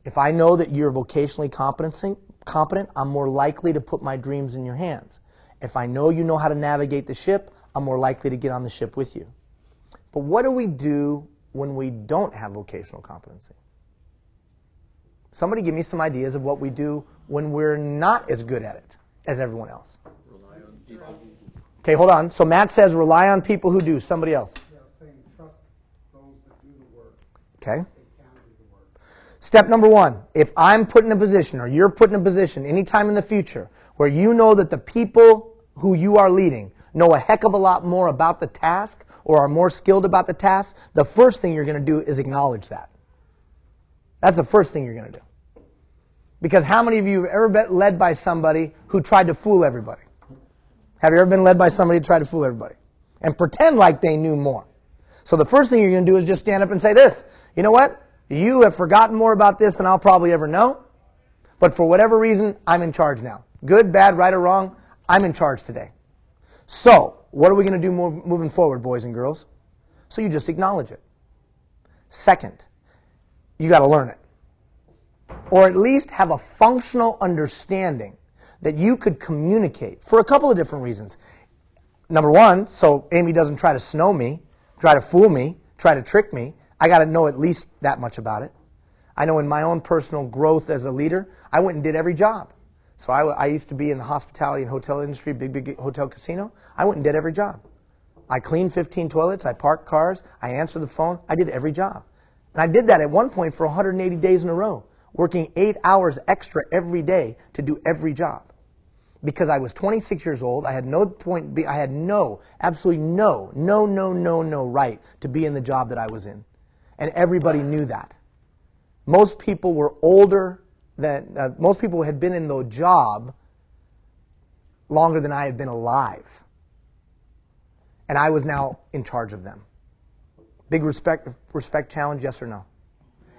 If I know that you're vocationally competent, I'm more likely to put my dreams in your hands. If I know you know how to navigate the ship, I'm more likely to get on the ship with you. But what do we do when we don't have vocational competency? Somebody give me some ideas of what we do when we're not as good at it as everyone else. Rely on people. Okay, hold on. So Matt says rely on people who do. Somebody else. Yeah, saying trust those that do the work. Okay. They can do the work. Step number one, if I'm put in a position or you're put in a position anytime in the future where you know that the people who you are leading know a heck of a lot more about the task or are more skilled about the task, the first thing you're going to do is acknowledge that. That's the first thing you're going to do. Because how many of you have ever been led by somebody who tried to fool everybody? Have you ever been led by somebody who tried to fool everybody? And pretend like they knew more. So the first thing you're going to do is just stand up and say this. You know what? You have forgotten more about this than I'll probably ever know. But for whatever reason, I'm in charge now. Good, bad, right, or wrong, I'm in charge today. So, what are we going to do moving forward, boys and girls? So you just acknowledge it. Second, you got to learn it. Or at least have a functional understanding that you could communicate for a couple of different reasons. Number one, so Amy doesn't try to snow me, try to fool me, try to trick me. I got to know at least that much about it. I know in my own personal growth as a leader, I went and did every job. So I used to be in the hospitality and hotel industry, big hotel casino. I went and did every job. I cleaned 15 toilets, I parked cars, I answered the phone, I did every job. And I did that at one point for 180 days in a row, working 8 hours extra every day to do every job. Because I was 26 years old, I had absolutely no right to be in the job that I was in. And everybody knew that. Most people were older than, most people had been in the job longer than I had been alive. And I was now in charge of them. Big respect challenge, yes or no?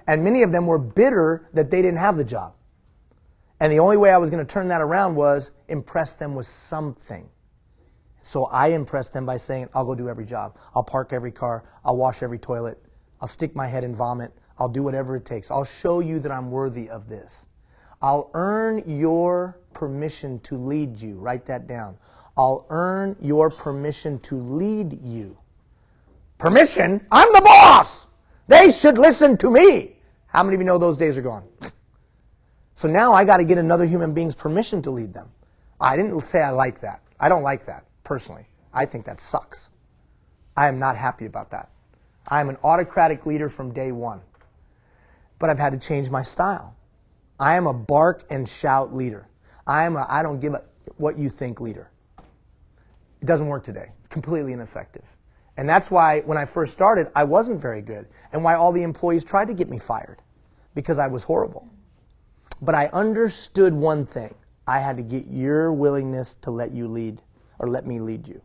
And many of them were bitter that they didn't have the job. And the only way I was going to turn that around was impress them with something. So I impress them by saying, I'll go do every job. I'll park every car. I'll wash every toilet. I'll stick my head in vomit. I'll do whatever it takes. I'll show you that I'm worthy of this. I'll earn your permission to lead you. Write that down. I'll earn your permission to lead you. Permission? I'm the boss! They should listen to me! How many of you know those days are gone? So now I got to get another human being's permission to lead them. I didn't say I like that. I don't like that, personally. I think that sucks. I am not happy about that. I am an autocratic leader from day one. But I've had to change my style. I am a bark and shout leader. I am a I don't give a what you think leader. It doesn't work today. Completely ineffective. And that's why when I first started, I wasn't very good. And why all the employees tried to get me fired. Because I was horrible. But I understood one thing. I had to get your willingness to let you lead, or let me lead you.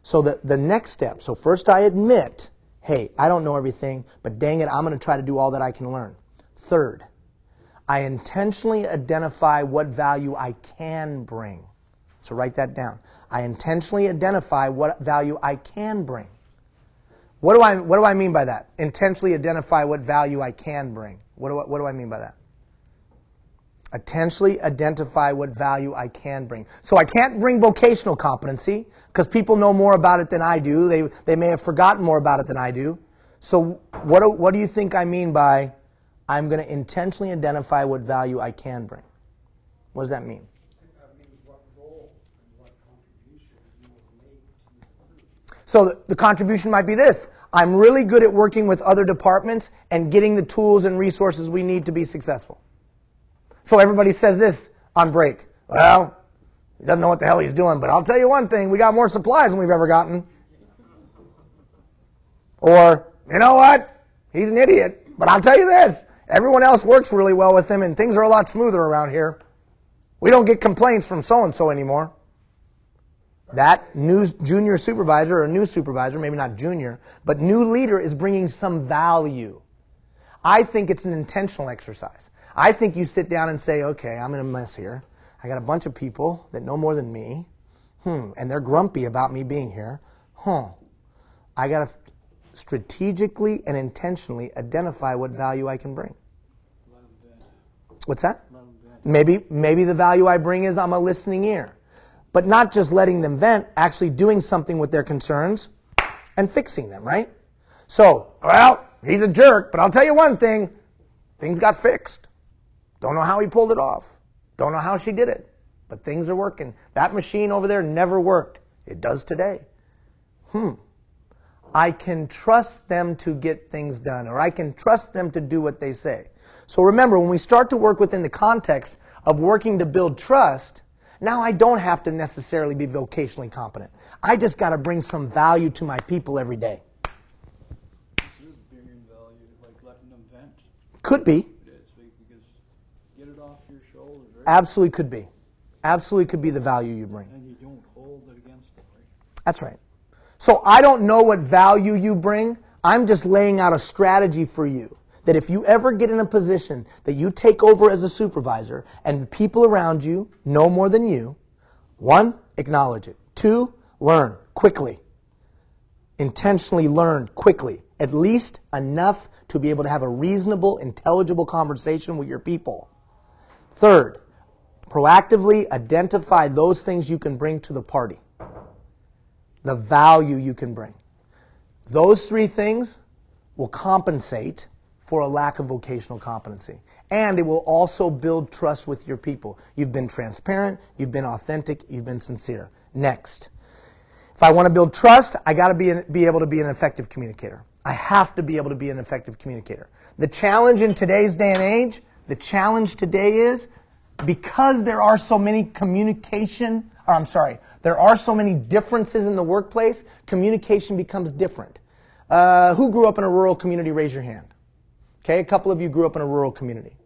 So the next step, so first I admit, hey, I don't know everything, but dang it, I'm going to try to do all that I can learn. Third, I intentionally identify what value I can bring. So write that down. I intentionally identify what value I can bring. What do I mean by that? Intentionally identify what value I can bring. What do I mean by that? Intentionally identify what value I can bring. So I can't bring vocational competency because people know more about it than I do. They may have forgotten more about it than I do. So what do you think I mean by I'm going to intentionally identify what value I can bring? What does that mean? That means what role and what contribution you will make to the group. So the contribution might be this. I'm really good at working with other departments and getting the tools and resources we need to be successful. So everybody says this on break. Well, he doesn't know what the hell he's doing, but I'll tell you one thing, we got more supplies than we've ever gotten. Or, you know what? He's an idiot, but I'll tell you this, everyone else works really well with him and things are a lot smoother around here. We don't get complaints from so-and-so anymore. That new junior supervisor or new supervisor, maybe not junior, but new leader is bringing some value. I think it's an intentional exercise. I think you sit down and say, okay, I'm in a mess here. I got a bunch of people that know more than me, and they're grumpy about me being here. I got to strategically and intentionally identify what value I can bring. What's that? Maybe the value I bring is I'm a listening ear. But not just letting them vent, actually doing something with their concerns and fixing them, right? So, well, he's a jerk, but I'll tell you one thing, things got fixed. Don't know how he pulled it off. Don't know how she did it. But things are working. That machine over there never worked. It does today. I can trust them to get things done, or I can trust them to do what they say. So remember, when we start to work within the context of working to build trust, now I don't have to necessarily be vocationally competent. I just got to bring some value to my people every day. You're bringing value, like letting them vent. Could be. Because get it off your shoulders, right? Absolutely could be. Absolutely could be the value you bring. And you don't hold it against them, right? That's right. So I don't know what value you bring. I'm just laying out a strategy for you. That if you ever get in a position that you take over as a supervisor and the people around you know more than you, 1, acknowledge it. 2, learn quickly. Intentionally learn quickly. At least enough to be able to have a reasonable, intelligible conversation with your people. 3rd, proactively identify those things you can bring to the party. The value you can bring. Those 3 things will compensate for a lack of vocational competency. And it will also build trust with your people. You've been transparent, you've been authentic, you've been sincere. Next. If I want to build trust, I got to be able to be an effective communicator. I have to be able to be an effective communicator. The challenge in today's day and age, the challenge today is because there are so many there are so many differences in the workplace, communication becomes different. Who grew up in a rural community? Raise your hand. Okay, a couple of you grew up in a rural community.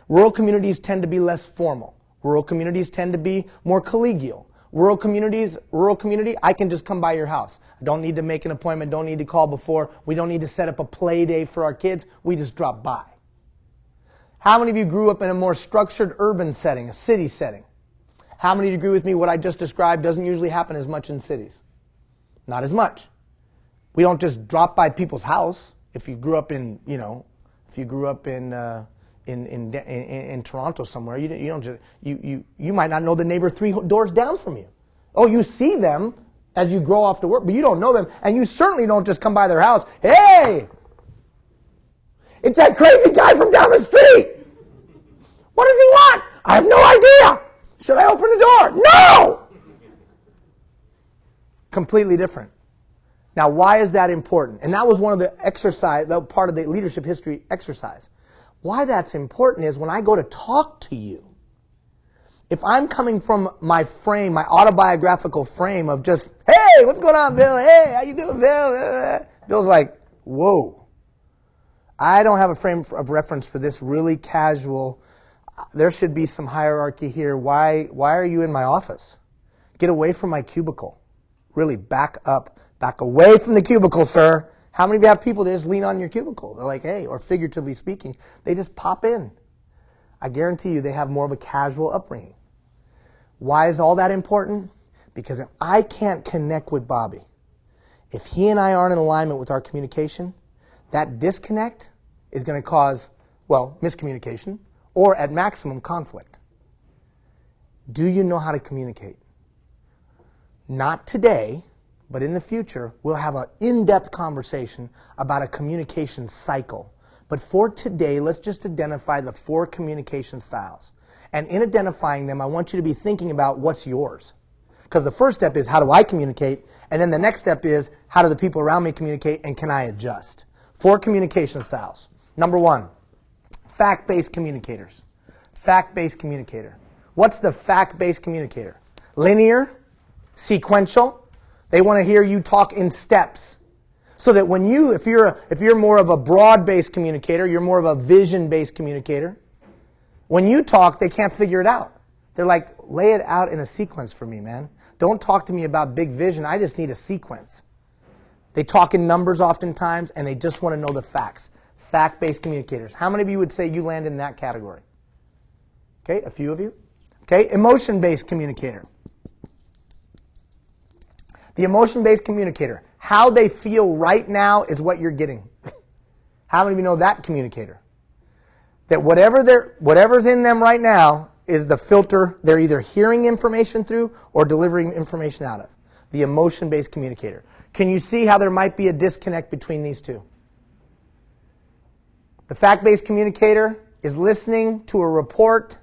Rural communities tend to be less formal. Rural communities tend to be more collegial. Rural community, I can just come by your house. I don't need to make an appointment, don't need to call before. We don't need to set up a play day for our kids. We just drop by. How many of you grew up in a more structured urban setting, a city setting? How many agree with me what I just described doesn't usually happen as much in cities? Not as much. We don't just drop by people's house. If you grew up in, if you grew up in Toronto somewhere, you don't just you might not know the neighbor 3 doors down from you. Oh, you see them as you grow off to work, but you don't know them, and you certainly don't just come by their house. Hey, it's that crazy guy from down the street. What does he want? I have no idea. Should I open the door? No! Completely different. Now, why is that important? And that was one of the exercise, that part of the leadership history exercise. Why that's important is when I go to talk to you, if I'm coming from my frame, my autobiographical frame of just, hey, what's going on, Bill? Hey, how you doing, Bill? Bill's like, whoa. I don't have a frame of reference for this really casual. There should be some hierarchy here. Why are you in my office? Get away from my cubicle. Really, back up. Back away from the cubicle, sir. How many of you have people that just lean on your cubicle? They're like, hey, or figuratively speaking, they just pop in. I guarantee you they have more of a casual upbringing. Why is all that important? Because if I can't connect with Bobby, if he and I aren't in alignment with our communication, that disconnect is going to cause, miscommunication, or at maximum conflict. Do you know how to communicate? Not today, but in the future, we'll have an in-depth conversation about a communication cycle. But for today, let's just identify the 4 communication styles. And in identifying them, I want you to be thinking about what's yours. Because the first step is, how do I communicate? And then the next step is, how do the people around me communicate, and can I adjust? 4 communication styles. Number 1, fact-based communicators. Fact-based communicator. What's the fact-based communicator? Linear, sequential. They want to hear you talk in steps. So that when if you're more of a broad-based communicator, you're more of a vision-based communicator, when you talk, they can't figure it out. They're like, lay it out in a sequence for me, man. Don't talk to me about big vision. I just need a sequence. They talk in numbers oftentimes, and they just want to know the facts. Fact-based communicators. How many of you would say you land in that category? Okay, a few of you. Okay, emotion-based communicator. The emotion-based communicator. How they feel right now is what you're getting. How many of you know that communicator? That whatever's in them right now is the filter they're either hearing information through or delivering information out of. The emotion-based communicator. Can you see how there might be a disconnect between these two? The fact-based communicator is listening to a report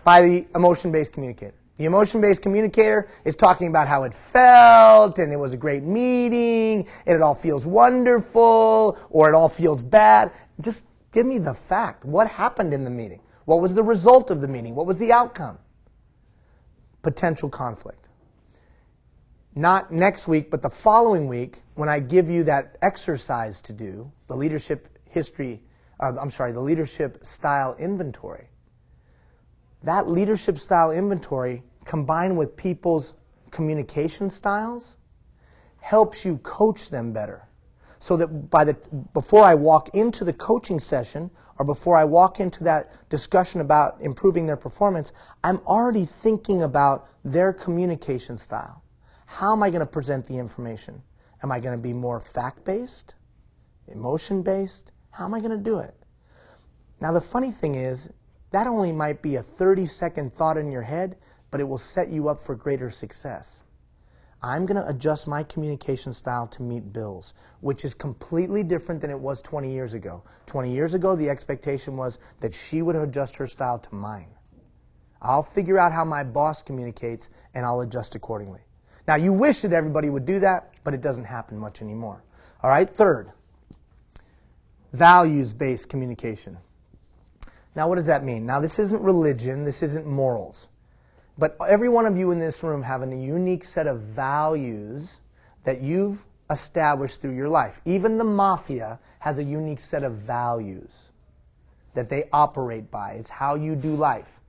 by the emotion-based communicator. The emotion-based communicator is talking about how it felt, and it was a great meeting, and it all feels wonderful, or it all feels bad. Just give me the fact. What happened in the meeting? What was the result of the meeting? What was the outcome? Potential conflict. Not next week, but the following week, when I give you that exercise to do, the leadership style inventory. That leadership style inventory, combined with people's communication styles, helps you coach them better. So that before I walk into the coaching session, or before I walk into that discussion about improving their performance, I'm already thinking about their communication style. How am I going to present the information? Am I going to be more fact-based? Emotion-based? How am I going to do it? Now the funny thing is, that only might be a 30-second thought in your head, but it will set you up for greater success. I'm going to adjust my communication style to meet Bill's, which is completely different than it was 20 years ago. 20 years ago, the expectation was that she would adjust her style to mine. I'll figure out how my boss communicates, and I'll adjust accordingly. Now, you wish that everybody would do that, but it doesn't happen much anymore. All right, third, values-based communication. Now, what does that mean? Now, this isn't religion, this isn't morals. But every one of you in this room have a unique set of values that you've established through your life. Even the mafia has a unique set of values that they operate by. It's how you do life.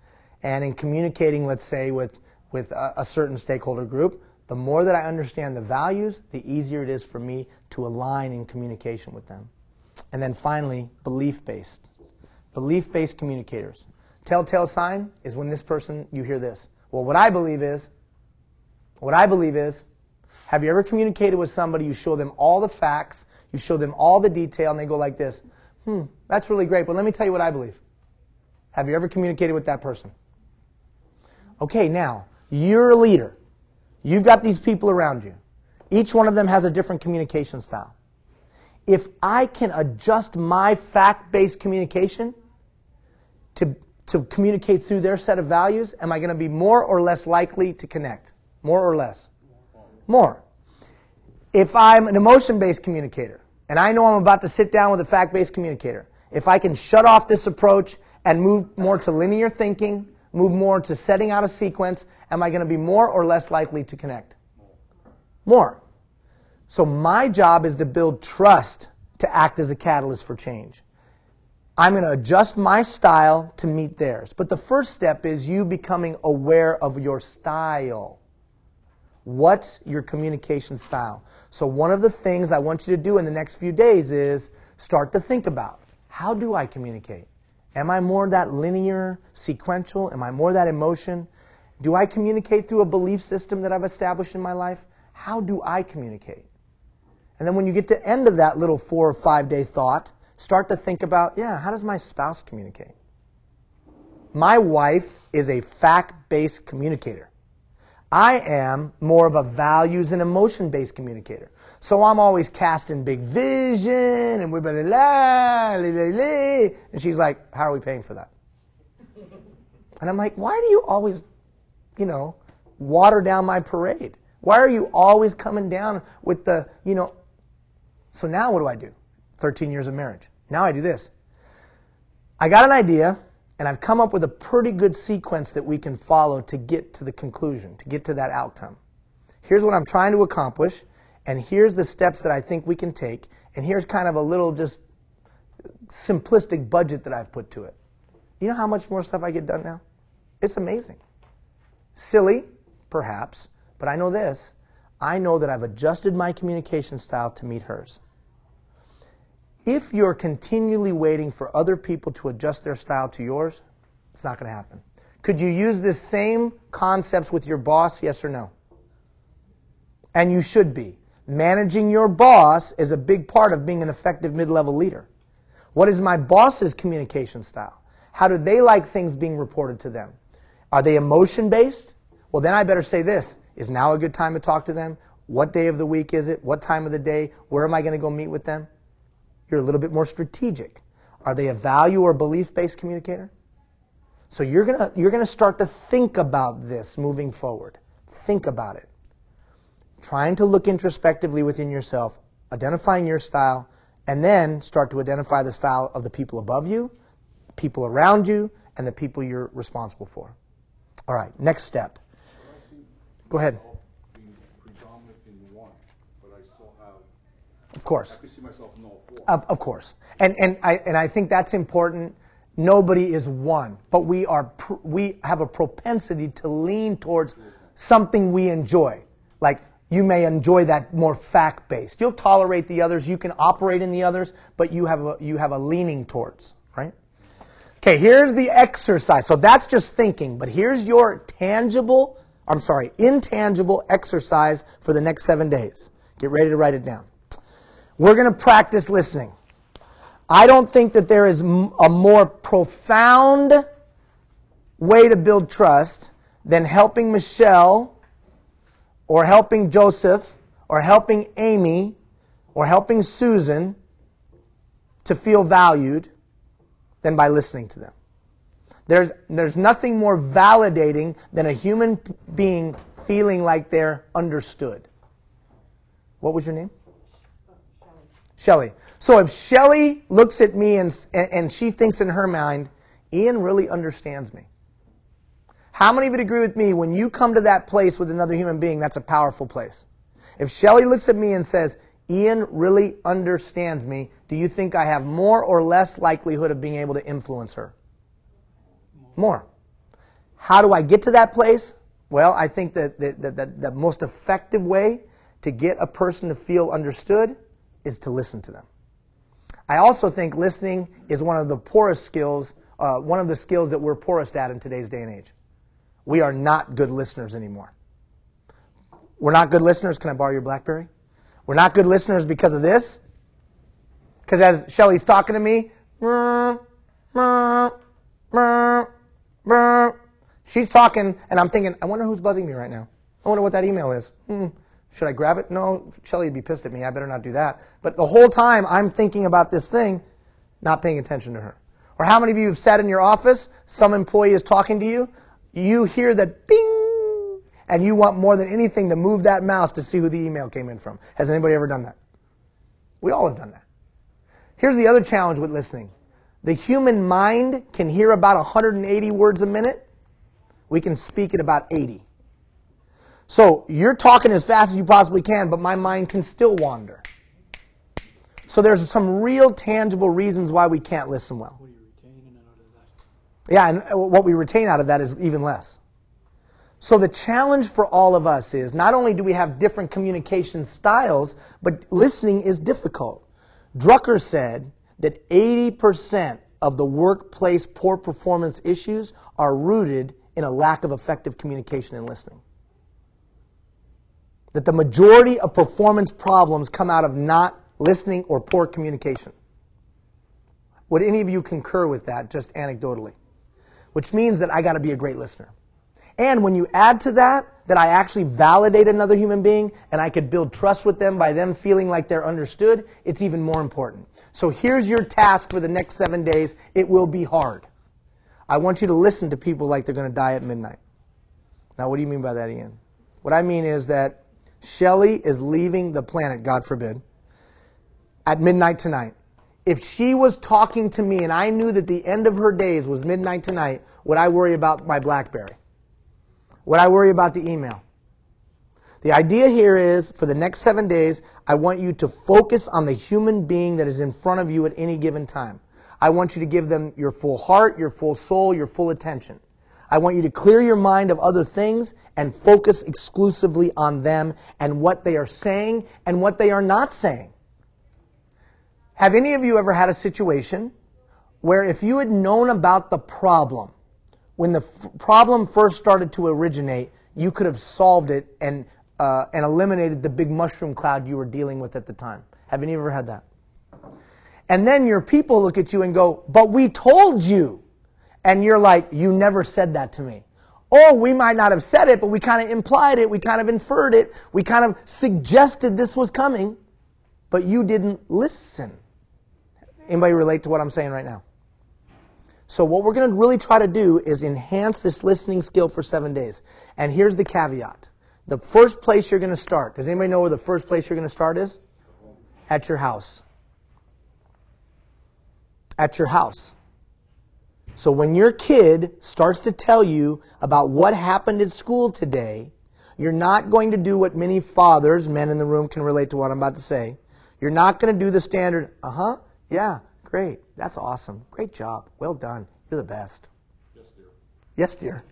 And in communicating, let's say, with a certain stakeholder group, the more that I understand the values, the easier it is for me to align in communication with them. And then finally, belief-based. Belief-based communicators. Telltale sign is when you hear this. Well, what I believe is, have you ever communicated with somebody, you show them all the facts, you show them all the detail, and they go like this, that's really great, but let me tell you what I believe. Have you ever communicated with that person? Okay, now, you're a leader. You've got these people around you. Each one of them has a different communication style. If I can adjust my fact-based communication to communicate through their set of values, am I going to be more or less likely to connect? More or less? More. If I'm an emotion-based communicator, and I know I'm about to sit down with a fact-based communicator, if I can shut off this approach and move more to linear thinking, move more to setting out a sequence, am I going to be more or less likely to connect? More. So my job is to build trust to act as a catalyst for change. I'm going to adjust my style to meet theirs. But the first step is you becoming aware of your style. What's your communication style? So one of the things I want you to do in the next few days is start to think about, how do I communicate? Am I more that linear, sequential? Am I more that emotion? Do I communicate through a belief system that I've established in my life? How do I communicate? And then when you get to the end of that little 4 or 5 day thought, start to think about, how does my spouse communicate? My wife is a fact-based communicator. I am more of a values and emotion-based communicator. So I'm always casting big vision and we're blah, blah, blah, blah, blah. And she's like, how are we paying for that? And I'm like, why do you always, water down my parade? Why are you always coming down with the, So now what do I do? 13 years of marriage. Now I do this. I got an idea, and I've come up with a pretty good sequence that we can follow to get to the conclusion, to get to that outcome. Here's what I'm trying to accomplish, and here's the steps that I think we can take, and here's kind of a little just simplistic budget that I've put to it. You know how much more stuff I get done now? It's amazing. Silly, perhaps, but I know this. I know that I've adjusted my communication style to meet hers. If you're continually waiting for other people to adjust their style to yours, it's not going to happen. Could you use this same concepts with your boss, yes or no? And you should be. Managing your boss is a big part of being an effective mid-level leader. What is my boss's communication style? How do they like things being reported to them? Are they emotion-based? Well, then I better say this. Is now a good time to talk to them? What day of the week is it? What time of the day? Where am I going to go meet with them? You're a little bit more strategic. Are they a value or belief-based communicator? So you're gonna start to think about this moving forward. Think about it. Trying to look introspectively within yourself, identifying your style, and then start to identify the style of the people above you, people around you, and the people you're responsible for. All right, next step. Go ahead. Being predominant in one, but I still have. Of course. I could see myself in all four. Of course, and I think that's important. Nobody is one, but we have a propensity to lean towards something we enjoy. Like you may enjoy that more fact-based. You'll tolerate the others. You can operate in the others, but you have a leaning towards, right? Okay, here's the exercise. So that's just thinking, but here's your intangible exercise for the next 7 days. Get ready to write it down. We're going to practice listening. I don't think that there is a more profound way to build trust than helping Michelle or helping Joseph or helping Amy or helping Susan to feel valued than by listening to them. There's nothing more validating than a human being feeling like they're understood. What was your name? Shelley. So if Shelley looks at me and she thinks in her mind, Ian really understands me. How many would agree with me when you come to that place with another human being, that's a powerful place? If Shelley looks at me and says, Ian really understands me, do you think I have more or less likelihood of being able to influence her? More. How do I get to that place? Well, I think that the most effective way to get a person to feel understood is to listen to them. I also think listening is one of the poorest skills, one of the skills that we're poorest at in today's day and age. We are not good listeners anymore. We're not good listeners. Can I borrow your BlackBerry? We're not good listeners because of this. Because as Shelly's talking to me, she's talking, and I'm thinking, I wonder who's buzzing me right now. I wonder what that email is. Should I grab it? No, Shelly would be pissed at me. I better not do that. But the whole time I'm thinking about this thing, not paying attention to her. Or how many of you have sat in your office, some employee is talking to you, you hear that bing, and you want more than anything to move that mouse to see who the email came in from. Has anybody ever done that? We all have done that. Here's the other challenge with listening. The human mind can hear about 180 words a minute. We can speak at about 80. So you're talking as fast as you possibly can, but my mind can still wander. So there's some real tangible reasons why we can't listen well. What do you retain out of that? Yeah, and what we retain out of that is even less. So the challenge for all of us is not only do we have different communication styles, but listening is difficult. Drucker said that 80% of the workplace poor performance issues are rooted in a lack of effective communication and listening. That the majority of performance problems come out of not listening or poor communication. Would any of you concur with that, just anecdotally? Which means that I got to be a great listener. And when you add to that I actually validate another human being and I could build trust with them by them feeling like they're understood, it's even more important. So here's your task for the next 7 days. It will be hard. I want you to listen to people like they're going to die at midnight. Now, what do you mean by that, Ian? What I mean is that Shelly is leaving the planet, God forbid, at midnight tonight. If she was talking to me and I knew that the end of her days was midnight tonight, would I worry about my BlackBerry? Would I worry about the email? The idea here is, for the next 7 days, I want you to focus on the human being that is in front of you at any given time. I want you to give them your full heart, your full soul, your full attention. I want you to clear your mind of other things and focus exclusively on them and what they are saying and what they are not saying. Have any of you ever had a situation where if you had known about the problem, when the problem first started to originate, you could have solved it and eliminated the big mushroom cloud you were dealing with at the time? Have any of you ever had that? And then your people look at you and go, but we told you. And you're like, you never said that to me. Or we might not have said it, but we kind of implied it, we kind of inferred it, we kind of suggested this was coming, but you didn't listen. Anybody relate to what I'm saying right now? So what we're going to really try to do is enhance this listening skill for 7 days. And here's the caveat. The first place you're going to start, does anybody know where the first place you're going to start is? At your house. At your house. So when your kid starts to tell you about what happened at school today, you're not going to do what many fathers, men in the room can relate to what I'm about to say. You're not going to do the standard, yeah, great, that's awesome, great job, well done, you're the best. Yes, dear. Yes, dear.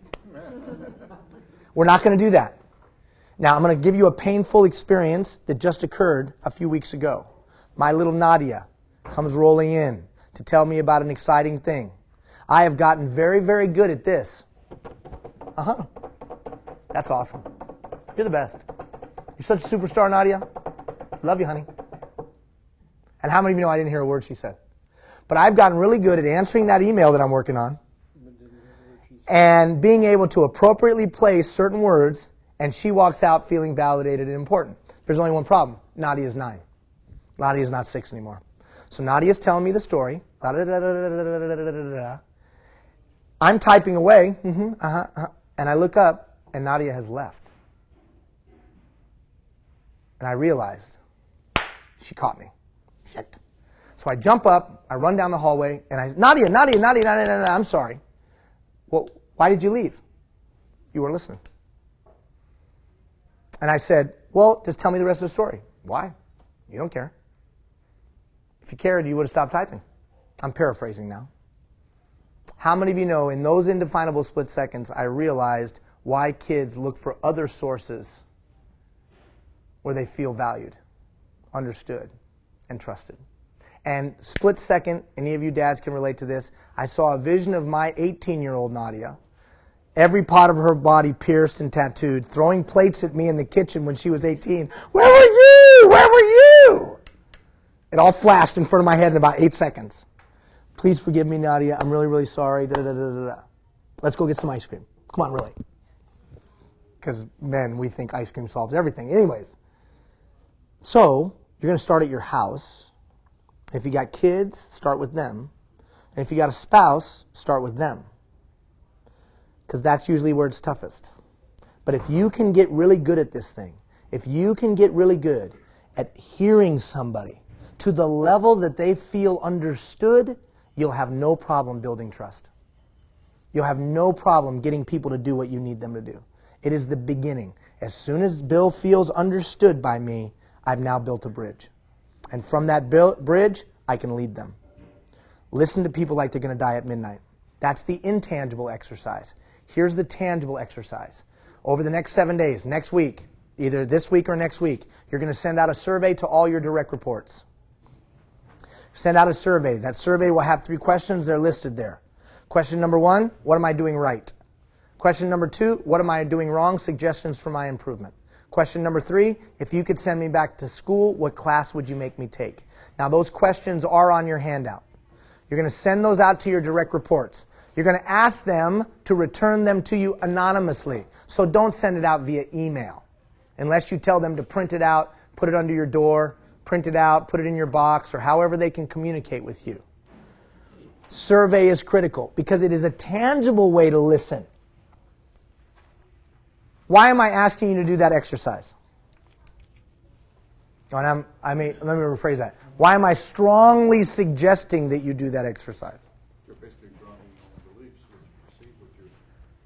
We're not going to do that. Now, I'm going to give you a painful experience that just occurred a few weeks ago. My little Nadia comes rolling in to tell me about an exciting thing. I have gotten very, very good at this. That's awesome. You're the best. You're such a superstar, Nadia. Love you, honey. And how many of you know I didn't hear a word she said? But I've gotten really good at answering that email that I'm working on and being able to appropriately place certain words, and she walks out feeling validated and important. There's only one problem. Nadia's 9. Nadia's not 6 anymore. So Nadia's telling me the story. I'm typing away, and I look up, and Nadia has left. And I realized she caught me. Shit. So I jump up, I run down the hallway, and Nadia, I'm sorry. Well, why did you leave? You weren't listening. And I said, well, just tell me the rest of the story. Why? You don't care. If you cared, you would have stopped typing. I'm paraphrasing now. How many of you know in those indefinable split seconds, I realized why kids look for other sources where they feel valued, understood, and trusted. And split second, any of you dads can relate to this, I saw a vision of my 18-year-old Nadia every part of her body pierced and tattooed, throwing plates at me in the kitchen when she was 18. Where were you? Where were you? It all flashed in front of my head in about 8 seconds. Please forgive me, Nadia. I'm really, really sorry. Da, da, da, da, da. Let's go get some ice cream. Come on, really. Because men, we think ice cream solves everything. Anyways, so you're going to start at your house. If you got kids, start with them. And if you got a spouse, start with them. Because that's usually where it's toughest. But if you can get really good at this thing, if you can get really good at hearing somebody to the level that they feel understood, you'll have no problem building trust. You'll have no problem getting people to do what you need them to do. It is the beginning. As soon as Bill feels understood by me, I've now built a bridge. And from that bridge, I can lead them. Listen to people like they're going to die at midnight. That's the intangible exercise. Here's the tangible exercise. Over the next 7 days, next week, either this week or next week, you're going to send out a survey to all your direct reports. Send out a survey. That survey will have 3 questions. They're listed there. Question number 1, what am I doing right? Question number 2, what am I doing wrong? Suggestions for my improvement. Question number 3, if you could send me back to school, what class would you make me take? Now those questions are on your handout. You're going to send those out to your direct reports. You're going to ask them to return them to you anonymously. So don't send it out via email. Unless you tell them to print it out, put it under your door, print it out, put it in your box, or however they can communicate with you. Survey is critical because it is a tangible way to listen. Why am I asking you to do that exercise? Let me rephrase that. Why am I strongly suggesting that you do that exercise? You're basically grounding your own beliefs,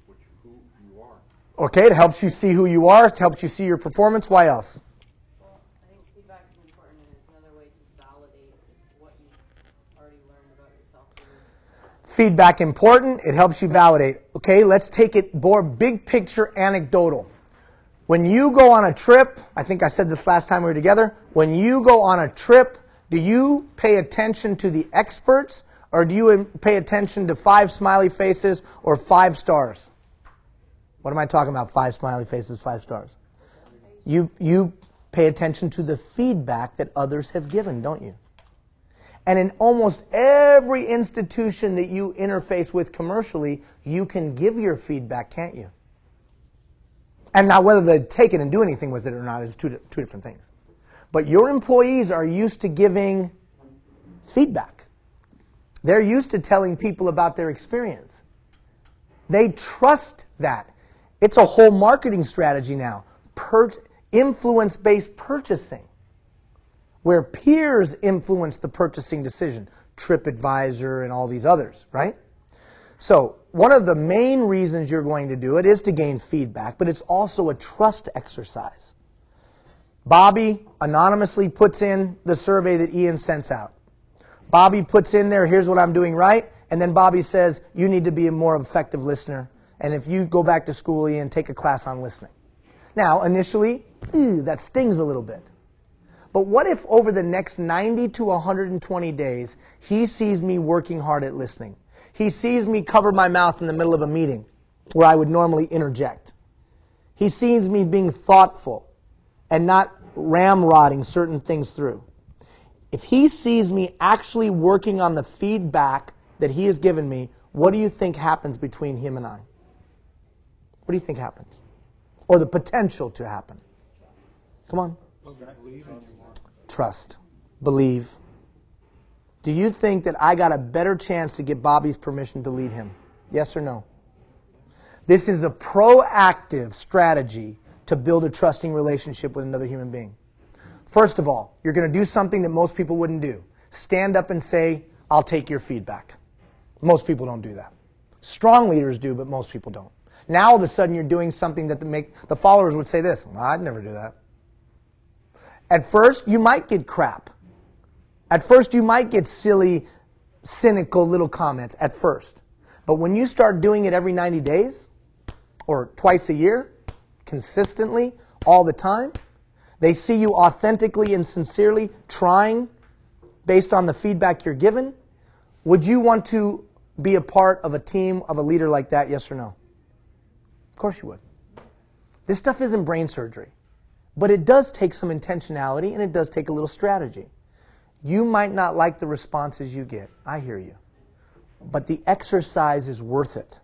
what you perceive, who you are. Okay, it helps you see who you are. It helps you see your performance. Why else? Well, I think feedback is important, and it's another way to validate what you've already learned about yourself. Feedback important. It helps you validate. Okay, let's take it more big picture anecdotal. When you go on a trip, I think I said this last time we were together, when you go on a trip, do you pay attention to the experts or do you pay attention to 5 smiley faces or 5 stars? What am I talking about? 5 smiley faces, 5 stars. You pay attention to the feedback that others have given, don't you? And in almost every institution that you interface with commercially, you can give your feedback, can't you? And now whether they take it and do anything with it or not is two different things. But your employees are used to giving feedback. They're used to telling people about their experience. They trust that. It's a whole marketing strategy now. Influence-based purchasing, where peers influence the purchasing decision. TripAdvisor and all these others, right? So one of the main reasons you're going to do it is to gain feedback, but it's also a trust exercise. Bobby anonymously puts in the survey that Ian sends out. Bobby puts in there, here's what I'm doing right, and then Bobby says, you need to be a more effective listener, and if you go back to school, Ian, take a class on listening. Now, initially, that stings a little bit. But what if over the next 90 to 120 days, he sees me working hard at listening? He sees me cover my mouth in the middle of a meeting where I would normally interject. He sees me being thoughtful and not ramrodding certain things through. If he sees me actually working on the feedback that he has given me, what do you think happens between him and I? What do you think happens? Or the potential to happen? Come on. Trust. Believe. Do you think that I got a better chance to get Bobby's permission to lead him? Yes or no? This is a proactive strategy to build a trusting relationship with another human being. First of all, you're going to do something that most people wouldn't do. Stand up and say, I'll take your feedback. Most people don't do that. Strong leaders do, but most people don't. Now all of a sudden you're doing something that the followers would say this, well, I'd never do that. At first, you might get crap. At first, you might get silly, cynical little comments at first. But when you start doing it every 90 days or twice a year, consistently, all the time, they see you authentically and sincerely trying based on the feedback you're given. Would you want to be a part of a team of a leader like that, yes or no? course you would. This stuff isn't brain surgery. But it does take some intentionality, and it does take a little strategy. You might not like the responses you get. I hear you. But the exercise is worth it.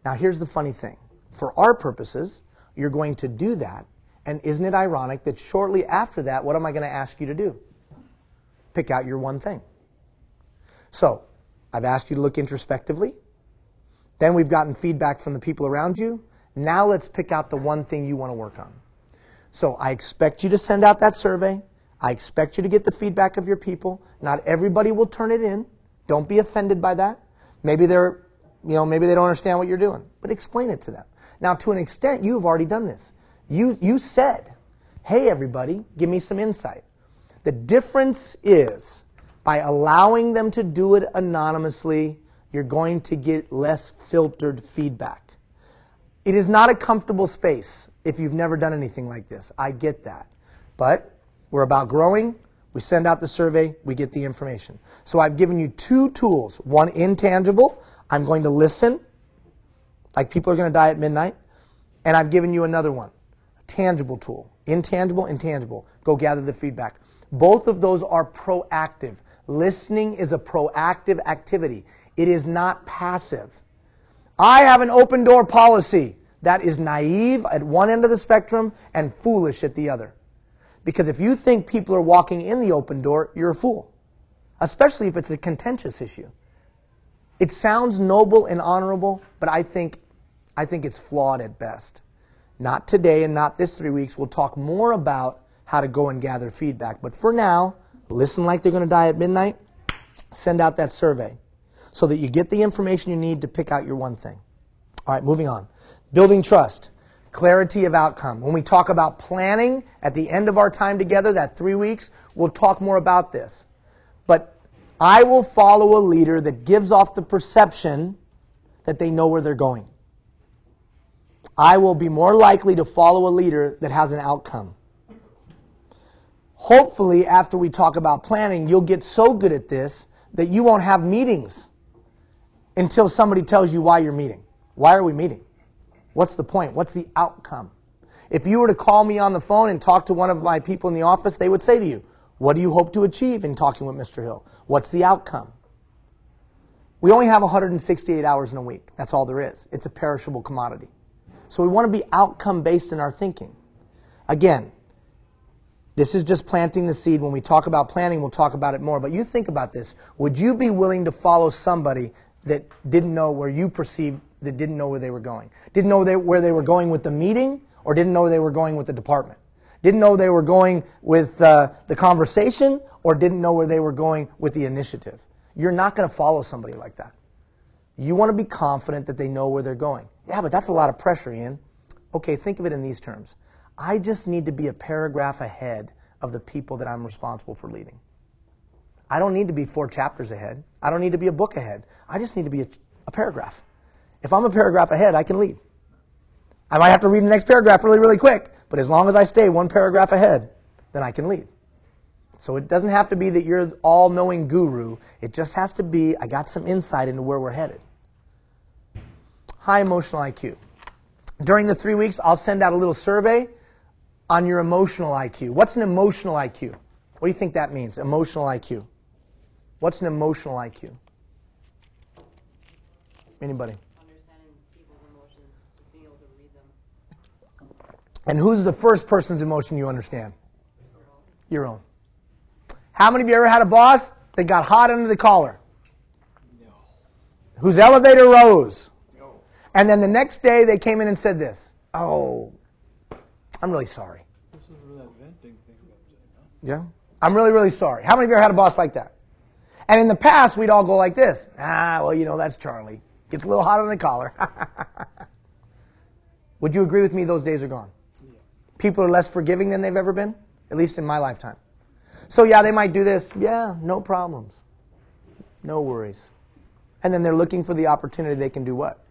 Now, here's the funny thing. For our purposes, you're going to do that. And isn't it ironic that shortly after that, what am I going to ask you to do? Pick out your one thing. So, I've asked you to look introspectively. Then we've gotten feedback from the people around you. Now let's pick out the one thing you want to work on. So I expect you to send out that survey. I expect you to get the feedback of your people. Not everybody will turn it in. Don't be offended by that. Maybe maybe they don't understand what you're doing. But explain it to them. Now, to an extent, you've already done this. You said, hey, everybody, give me some insight. The difference is, by allowing them to do it anonymously, you're going to get less filtered feedback. It is not a comfortable space if you've never done anything like this. I get that. But we're about growing. We send out the survey. We get the information. So I've given you two tools. One, intangible. I'm going to listen, like people are going to die at midnight. And I've given you another one, a tangible tool. Intangible, intangible. Go gather the feedback. Both of those are proactive. Listening is a proactive activity. It is not passive. I have an open door policy. That is naive at one end of the spectrum and foolish at the other. Because if you think people are walking in the open door, you're a fool. Especially if it's a contentious issue. It sounds noble and honorable, but I think it's flawed at best. Not today and not this 3 weeks. We'll talk more about how to go and gather feedback. But for now, listen like they're going to die at midnight. Send out that survey so that you get the information you need to pick out your one thing. All right, moving on. Building trust. Clarity of outcome. When we talk about planning at the end of our time together, that 3 weeks, we'll talk more about this. But I will follow a leader that gives off the perception that they know where they're going. I will be more likely to follow a leader that has an outcome. Hopefully, after we talk about planning, you'll get so good at this that you won't have meetings until somebody tells you why you're meeting. Why are we meeting? What's the point? What's the outcome? If you were to call me on the phone and talk to one of my people in the office, they would say to you, what do you hope to achieve in talking with Mr. Hill? What's the outcome? We only have 168 hours in a week. That's all there is. It's a perishable commodity. So we want to be outcome-based in our thinking. Again, this is just planting the seed. When we talk about planning, we'll talk about it more. But you think about this. Would you be willing to follow somebody that didn't know where you perceived, that didn't know where they were going? Didn't know where they were going with the meeting, or didn't know they were going with the department? Didn't know they were going with the conversation, or didn't know where they were going with the initiative? You're not going to follow somebody like that. You want to be confident that they know where they're going. Yeah, but that's a lot of pressure, Ian. Okay, think of it in these terms. I just need to be a paragraph ahead of the people that I'm responsible for leading. I don't need to be 4 chapters ahead. I don't need to be a book ahead. I just need to be a paragraph. If I'm a paragraph ahead, I can lead. I might have to read the next paragraph really, really quick, but as long as I stay 1 paragraph ahead, then I can lead. So it doesn't have to be that you're the all-knowing guru. It just has to be, I got some insight into where we're headed. High emotional IQ. During the 3 weeks, I'll send out a little survey on your emotional IQ. What's an emotional IQ? What do you think that means, emotional IQ? What's an emotional IQ? Anybody? Understanding people's emotions, being able to read them. And who's the first person's emotion you understand? Your own. How many of you ever had a boss that got hot under the collar? No. Whose elevator rose? No. And then the next day they came in and said this, oh, I'm really sorry. This is where that venting thing comes in, huh? Yeah? I'm really, really sorry. How many of you ever had a boss like that? And in the past, we'd all go like this. Well, that's Charlie. Gets a little hot on the collar. Would you agree with me those days are gone? Yeah. People are less forgiving than they've ever been, at least in my lifetime. So yeah, they might do this. Yeah, no problems. No worries. And then they're looking for the opportunity they can do what?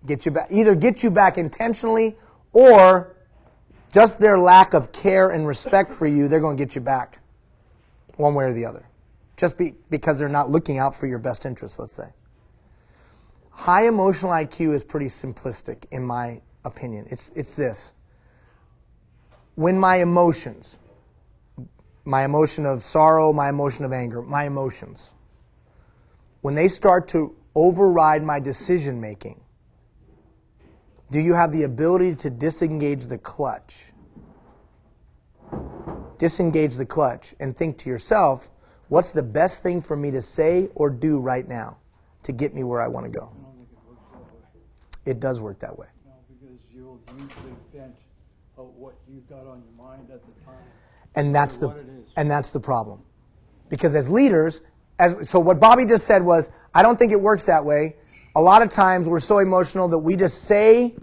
Get you back. Either get you back intentionally, or just their lack of care and respect for you, they're going to get you back. One way or the other. Just because they're not looking out for your best interests, let's say. High emotional IQ is pretty simplistic in my opinion. It's this. When my emotion of sorrow, my emotion of anger, my emotions, when they start to override my decision making, do you have the ability to disengage the clutch? Disengage the clutch and think to yourself, what's the best thing for me to say or do right now to get me where I want to go? I don't think it works that way. It does work that way. No, because you'll usually vent out what you've got on your mind at the time. And that's no matter what it is. and that's the problem. Because as leaders, so what Bobby just said was, I don't think it works that way. A lot of times we're so emotional that we just say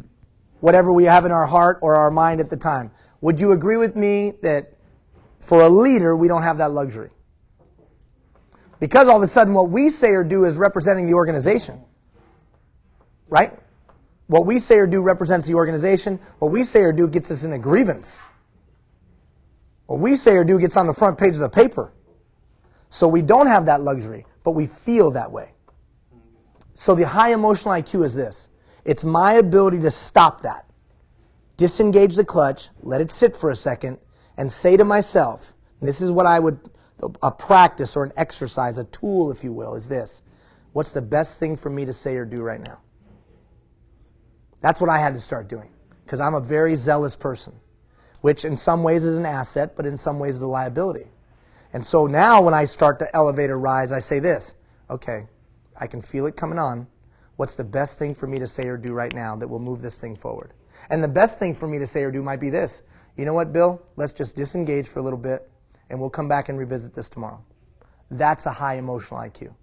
whatever we have in our heart or our mind at the time. Would you agree with me that for a leader, we don't have that luxury? Because all of a sudden what we say or do is representing the organization. Right? What we say or do represents the organization. What we say or do gets us in a grievance. What we say or do gets on the front page of the paper. So we don't have that luxury, but we feel that way. So the high emotional IQ is this. It's my ability to stop that. Disengage the clutch, let it sit for a second, and say to myself, and this is what I would, a practice or an exercise, a tool, if you will, is this. What's the best thing for me to say or do right now? That's what I had to start doing, because I'm a very zealous person, which in some ways is an asset, but in some ways is a liability. And so now when I start to elevate or rise, I say this, okay, I can feel it coming on. What's the best thing for me to say or do right now that will move this thing forward? And the best thing for me to say or do might be this. You know what, Bill? Let's just disengage for a little bit, and we'll come back and revisit this tomorrow. That's a high emotional IQ.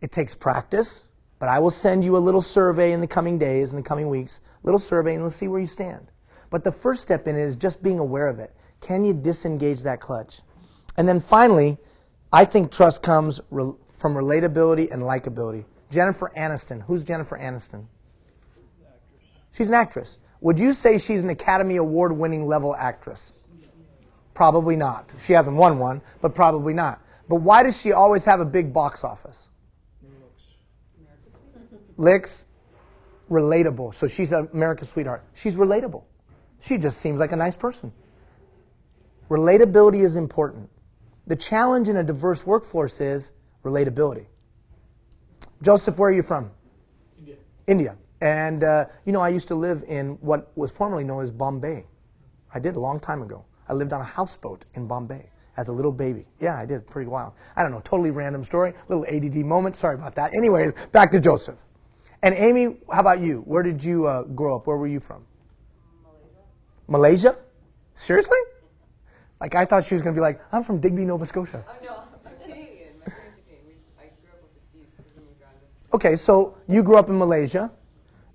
It takes practice, but I will send you a little survey in the coming days, in the coming weeks, little survey, and let's see where you stand. But the first step in it is just being aware of it. Can you disengage that clutch? And then finally, I think trust comes from relatability and likability. Jennifer Aniston. Who's Jennifer Aniston? She's an actress. Would you say she's an Academy Award-winning level actress? Probably not. She hasn't won one, but probably not. But why does she always have a big box office? Licks. Relatable. So she's America's sweetheart. She's relatable. She just seems like a nice person. Relatability is important. The challenge in a diverse workforce is relatability. Joseph, where are you from? India. India. And, I used to live in what was formerly known as Bombay. I did a long time ago. I lived on a houseboat in Bombay as a little baby. Yeah, I did. Pretty wild. I don't know, totally random story. Little ADD moment. Sorry about that. Anyways, back to Joseph. And Amy, how about you? Where did you grow up? Where were you from? Malaysia? Seriously? Like, I thought she was going to be like, I'm from Digby, Nova Scotia. Oh, no, I'm Canadian. My parents are Canadian. I grew up overseas because I'm immigrant. Okay, so you grew up in Malaysia.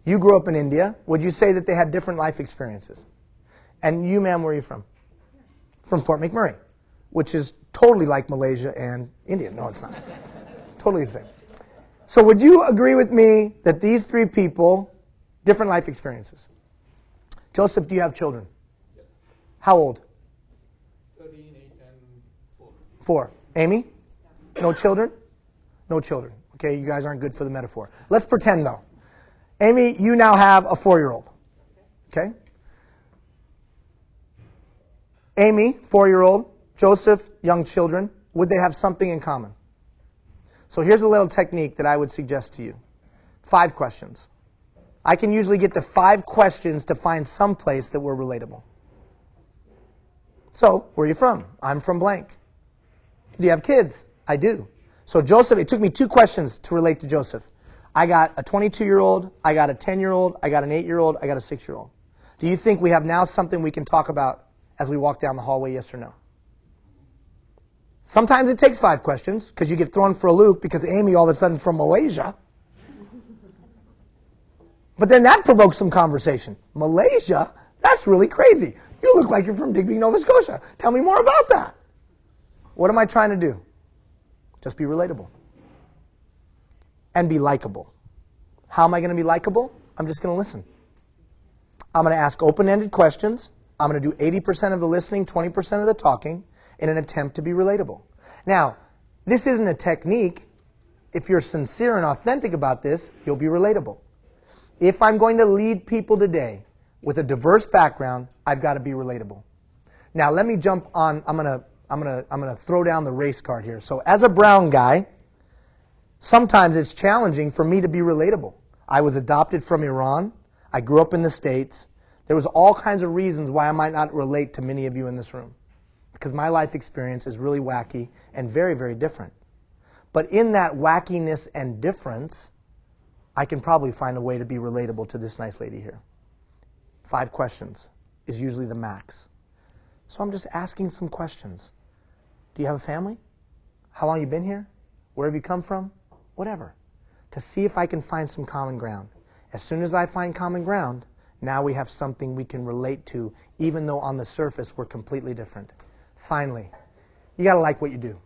You grew up in India. Would you say that they had different life experiences? And you, ma'am, where are you from? From Fort McMurray, which is totally like Malaysia and India. No, it's not. Totally the same. So would you agree with me that these three people, different life experiences? Joseph, do you have children? Yep. How old? 13, 8, and 4. 4. Amy? No children? No children. Okay, you guys aren't good for the metaphor. Let's pretend, though. Amy, you now have a 4-year-old. Okay? Amy, 4-year-old. Joseph, young children. Would they have something in common? So here's a little technique that I would suggest to you. 5 questions. I can usually get to 5 questions to find some place that we're relatable. So, where are you from? I'm from blank. Do you have kids? I do. So Joseph, it took me 2 questions to relate to Joseph. I got a 22-year-old, I got a 10-year-old, I got an 8-year-old, I got a 6-year-old. Do you think we have now something we can talk about as we walk down the hallway, yes or no? Sometimes it takes 5 questions because you get thrown for a loop because Amy all of a sudden from Malaysia. But then that provokes some conversation. Malaysia? That's really crazy. You look like you're from Digby, Nova Scotia. Tell me more about that. What am I trying to do? Just be relatable. And be likable. How am I going to be likable? I'm just going to listen. I'm going to ask open-ended questions. I'm going to do 80% of the listening, 20% of the talking in an attempt to be relatable. Now, this isn't a technique. if you're sincere and authentic about this, you'll be relatable. If I'm going to lead people today with a diverse background, I've got to be relatable. Now let me jump on. I'm gonna throw down the race card here. So as a brown guy, sometimes it's challenging for me to be relatable. I was adopted from Iran. I grew up in the States. There was all kinds of reasons why I might not relate to many of you in this room, because my life experience is really wacky and very, very different. But in that wackiness and difference, I can probably find a way to be relatable to this nice lady here. 5 questions is usually the max. So I'm just asking some questions. Do you have a family? How long have you been here? Where have you come from? Whatever. To see if I can find some common ground. As soon as I find common ground, now we have something we can relate to, even though on the surface we're completely different. Finally, you got to like what you do.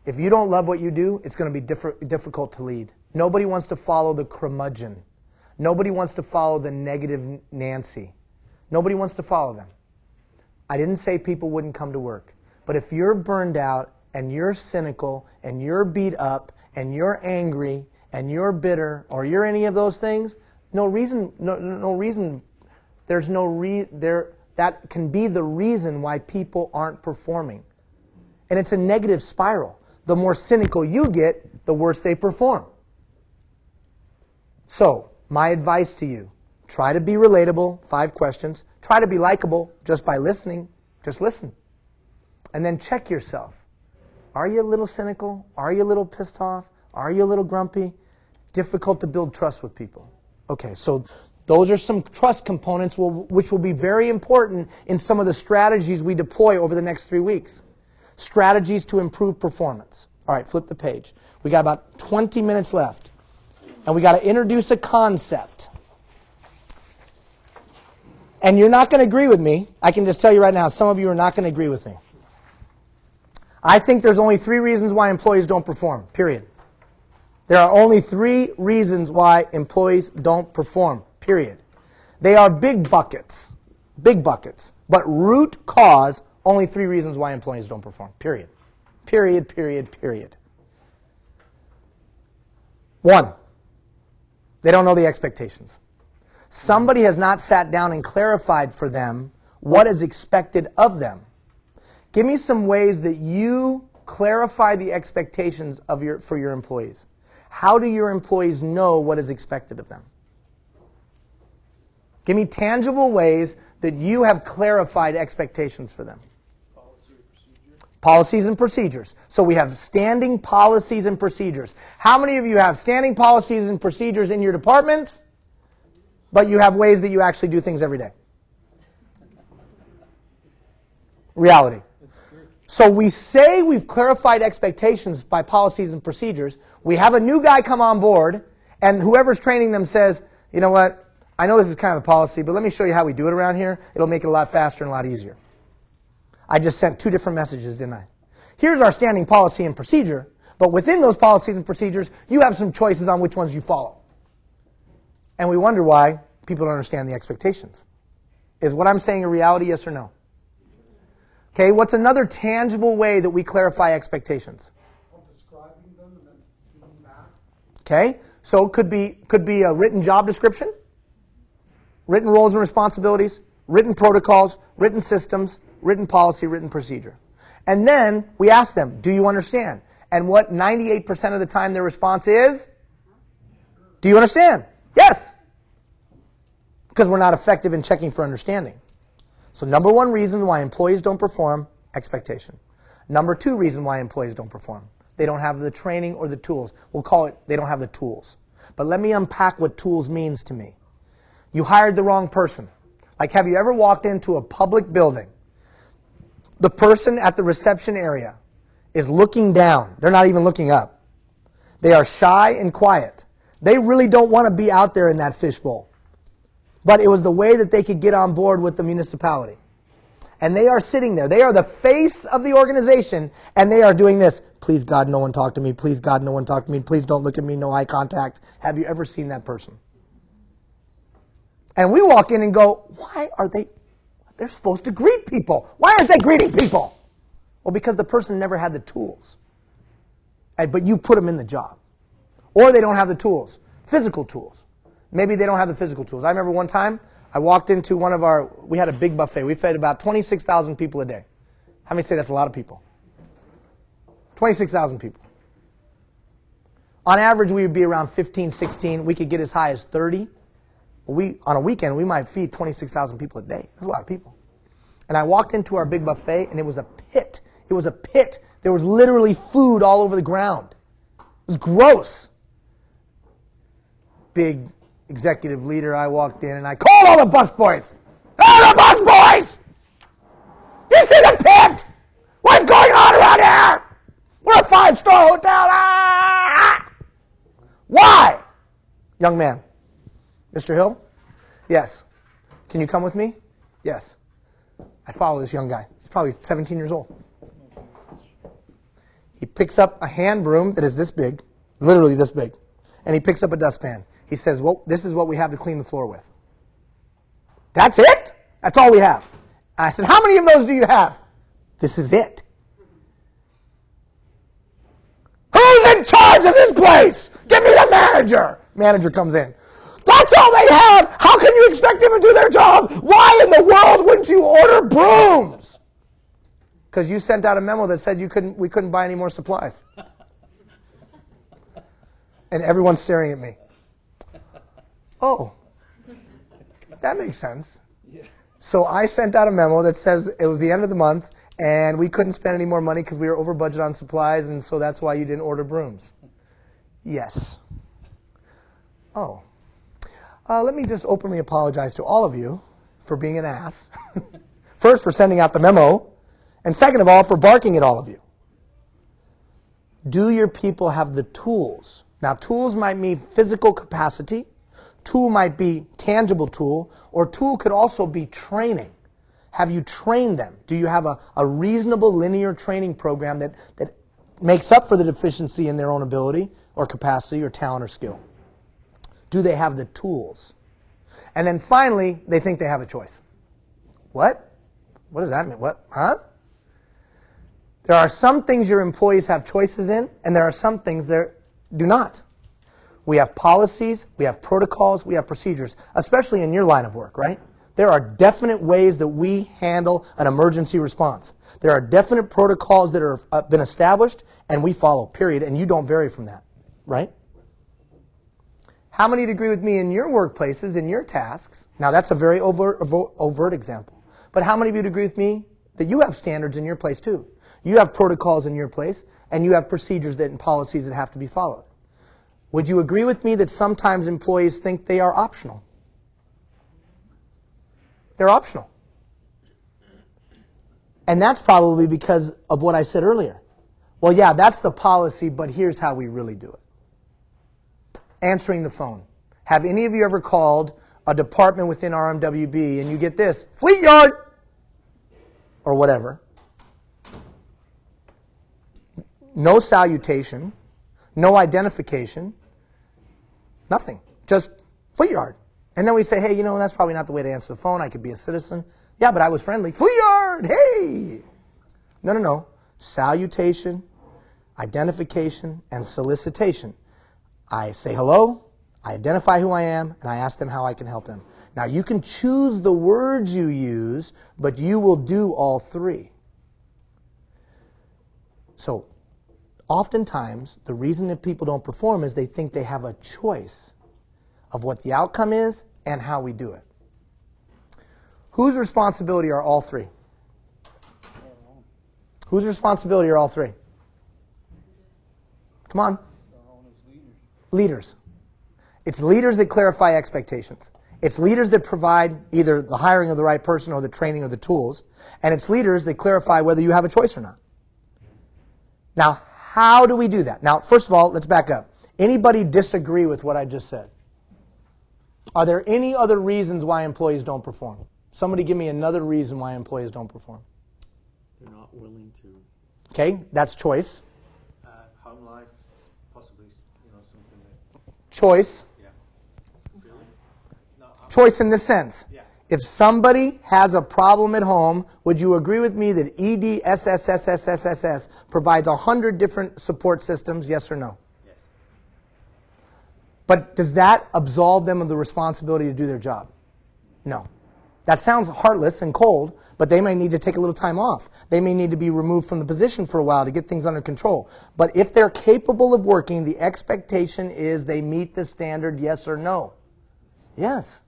If you don't love what you do, it's going to be difficult to lead. Nobody wants to follow the curmudgeon. Nobody wants to follow the negative Nancy. Nobody wants to follow them. I didn't say people wouldn't come to work. But if you're burned out and you're cynical and you're beat up and you're angry and you're bitter or you're any of those things, that can be the reason why people aren't performing. And it's a negative spiral. The more cynical you get, the worse they perform. So, my advice to you, try to be relatable, 5 questions. Try to be likable just by listening. Just listen. And then check yourself. Are you a little cynical? Are you a little pissed off? Are you a little grumpy? It's difficult to build trust with people. Okay, so those are some trust components which will be very important in some of the strategies we deploy over the next 3 weeks. Strategies to improve performance. All right, flip the page. We got about 20 minutes left. And we got to introduce a concept. And you're not going to agree with me. I can just tell you right now, some of you are not going to agree with me. I think there's only 3 reasons why employees don't perform, period. There are only 3 reasons why employees don't perform, period. They are big buckets, but root cause, only 3 reasons why employees don't perform, period. Period, period, period. 1, they don't know the expectations. Somebody has not sat down and clarified for them what is expected of them. Give me some ways that you clarify the expectations for your employees. How do your employees know what is expected of them? Give me tangible ways that you have clarified expectations for them. Policies and procedures. So we have standing policies and procedures. How many of you have standing policies and procedures in your department, but you have ways that you actually do things every day? Reality. So we say we've clarified expectations by policies and procedures. We have a new guy come on board, and whoever's training them says, you know what, I know this is kind of a policy, but let me show you how we do it around here. It'll make it a lot faster and a lot easier. I just sent 2 different messages, didn't I? Here's our standing policy and procedure, but within those policies and procedures, you have some choices on which ones you follow. And we wonder why people don't understand the expectations. Is what I'm saying a reality, yes or no? Okay, what's another tangible way that we clarify expectations? Describing them and then feeding back. Okay, so it could be a written job description, written roles and responsibilities, written protocols, written systems, written policy, written procedure. And then we ask them, do you understand? And what 98% of the time their response is? Do you understand? Yes. Because we're not effective in checking for understanding. So number 1 reason why employees don't perform, expectation. Number 2 reason why employees don't perform. They don't have the training or the tools. We'll call it they don't have the tools. But let me unpack what tools means to me. You hired the wrong person. Like, have you ever walked into a public building? The person at the reception area is looking down. They're not even looking up. They are shy and quiet. They really don't want to be out there in that fishbowl. But it was the way that they could get on board with the municipality. And they are sitting there. They are the face of the organization, and they are doing this. Please, God, no one talk to me. Please, God, no one talk to me. Please don't look at me. No eye contact. Have you ever seen that person? And we walk in and go, why are they? They're supposed to greet people. Why aren't they greeting people? Well, because the person never had the tools. But you put them in the job. or they don't have the tools, physical tools. Maybe they don't have the physical tools. I remember one time I walked into we had a big buffet. We fed about 26,000 people a day. How many say that's a lot of people? 26,000 people. On average, we would be around 15, 16. We could get as high as 30. On a weekend, we might feed 26,000 people a day. That's a lot of people. And I walked into our big buffet, and it was a pit. It was a pit. There was literally food all over the ground. It was gross. Big executive leader, I walked in, and I called all the busboys. Hey, the busboys! You see the pit? What's going on around here? We're a 5-star hotel. Ah! Why? Young man. Mr. Hill? Yes. Can you come with me? Yes. I follow this young guy. He's probably 17 years old. He picks up a hand broom that is this big, literally this big, and he picks up a dustpan. He says, well, this is what we have to clean the floor with. That's it? That's all we have. I said, how many of those do you have? This is it. Who's in charge of this place? Give me the manager. Manager comes in. That's all they have. How can you expect them to do their job? Why in the world wouldn't you order brooms? Because you sent out a memo that said we couldn't buy any more supplies. And everyone's staring at me. Oh, that makes sense. So I sent out a memo that says it was the end of the month and we couldn't spend any more money because we were over budget on supplies, and so that's why you didn't order brooms. Yes. Oh. Let me just openly apologize to all of you for being an ass. First, for sending out the memo, and second of all, for barking at all of you. Do your people have the tools? Now, tools might mean physical capacity. Tool might be tangible tool, or tool could also be training. Have you trained them? Do you have a reasonable linear training program that makes up for the deficiency in their own ability or capacity or talent or skill? Do they have the tools? And then finally, they think they have a choice. What? What does that mean? What? Huh? There are some things your employees have choices in, and there are some things they do not. We have policies, we have protocols, we have procedures, especially in your line of work, right? There are definite ways that we handle an emergency response. There are definite protocols that have been established, and we follow, period, and you don't vary from that, right? How many would agree with me in your workplaces, in your tasks? Now, that's a very overt example. But how many of you would agree with me that you have standards in your place, too? You have protocols in your place, and you have procedures and policies that have to be followed. Would you agree with me that sometimes employees think they are optional? They're optional. And that's probably because of what I said earlier. Well, yeah, that's the policy, but here's how we really do it. Answering the phone. Have any of you ever called a department within RMWB and you get this, Fleet Yard, or whatever? No salutation, no identification, nothing. Just Fleet Yard. And then we say, hey, that's probably not the way to answer the phone. I could be a citizen. Yeah, but I was friendly. Fleet Yard, hey! No. Salutation, identification, and solicitation. I say hello, I identify who I am, and I ask them how I can help them. Now, you can choose the words you use, but you will do all three. So, oftentimes, the reason that people don't perform is they think they have a choice of what the outcome is and how we do it. Whose responsibility are all three? Whose responsibility are all three? Come on. Leaders. It's leaders that clarify expectations. It's leaders that provide either the hiring of the right person or the training of the tools. And it's leaders that clarify whether you have a choice or not. Now, how do we do that? Now, first of all, let's back up. Anybody disagree with what I just said? Are there any other reasons why employees don't perform? Somebody give me another reason why employees don't perform. They're not willing to. Okay, that's choice. Home life, possibly, something that... Choice. Yeah. Really? No, Choice in this sense. Yeah. If somebody has a problem at home, would you agree with me that EDSSSSSSS provides 100 different support systems, yes or no? Yes. But does that absolve them of the responsibility to do their job? No. That sounds heartless and cold, but they may need to take a little time off. They may need to be removed from the position for a while to get things under control. But if they're capable of working, the expectation is they meet the standard, yes or no? Yes.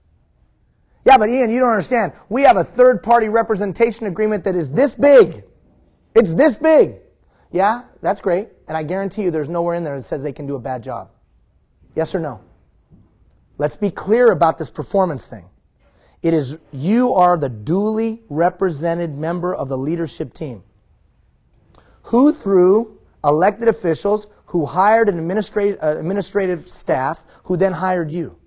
Yeah, but Ian, you don't understand. We have a third-party representation agreement that is this big. It's this big. Yeah, that's great. And I guarantee you there's nowhere in there that says they can do a bad job. Yes or no? Let's be clear about this performance thing. It is, you are the duly represented member of the leadership team, who through elected officials who hired an administrative staff who then hired you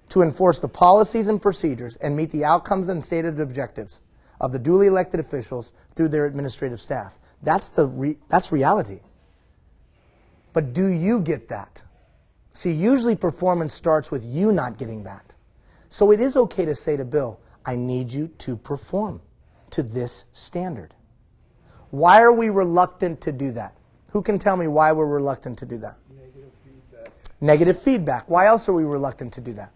to enforce the policies and procedures and meet the outcomes and stated objectives of the duly elected officials through their administrative staff. That's reality. But do you get that? See, usually performance starts with you not getting that. So it is okay to say to Bill, I need you to perform to this standard. Why are we reluctant to do that? Who can tell me why we're reluctant to do that? Negative feedback. Negative feedback. Why else are we reluctant to do that?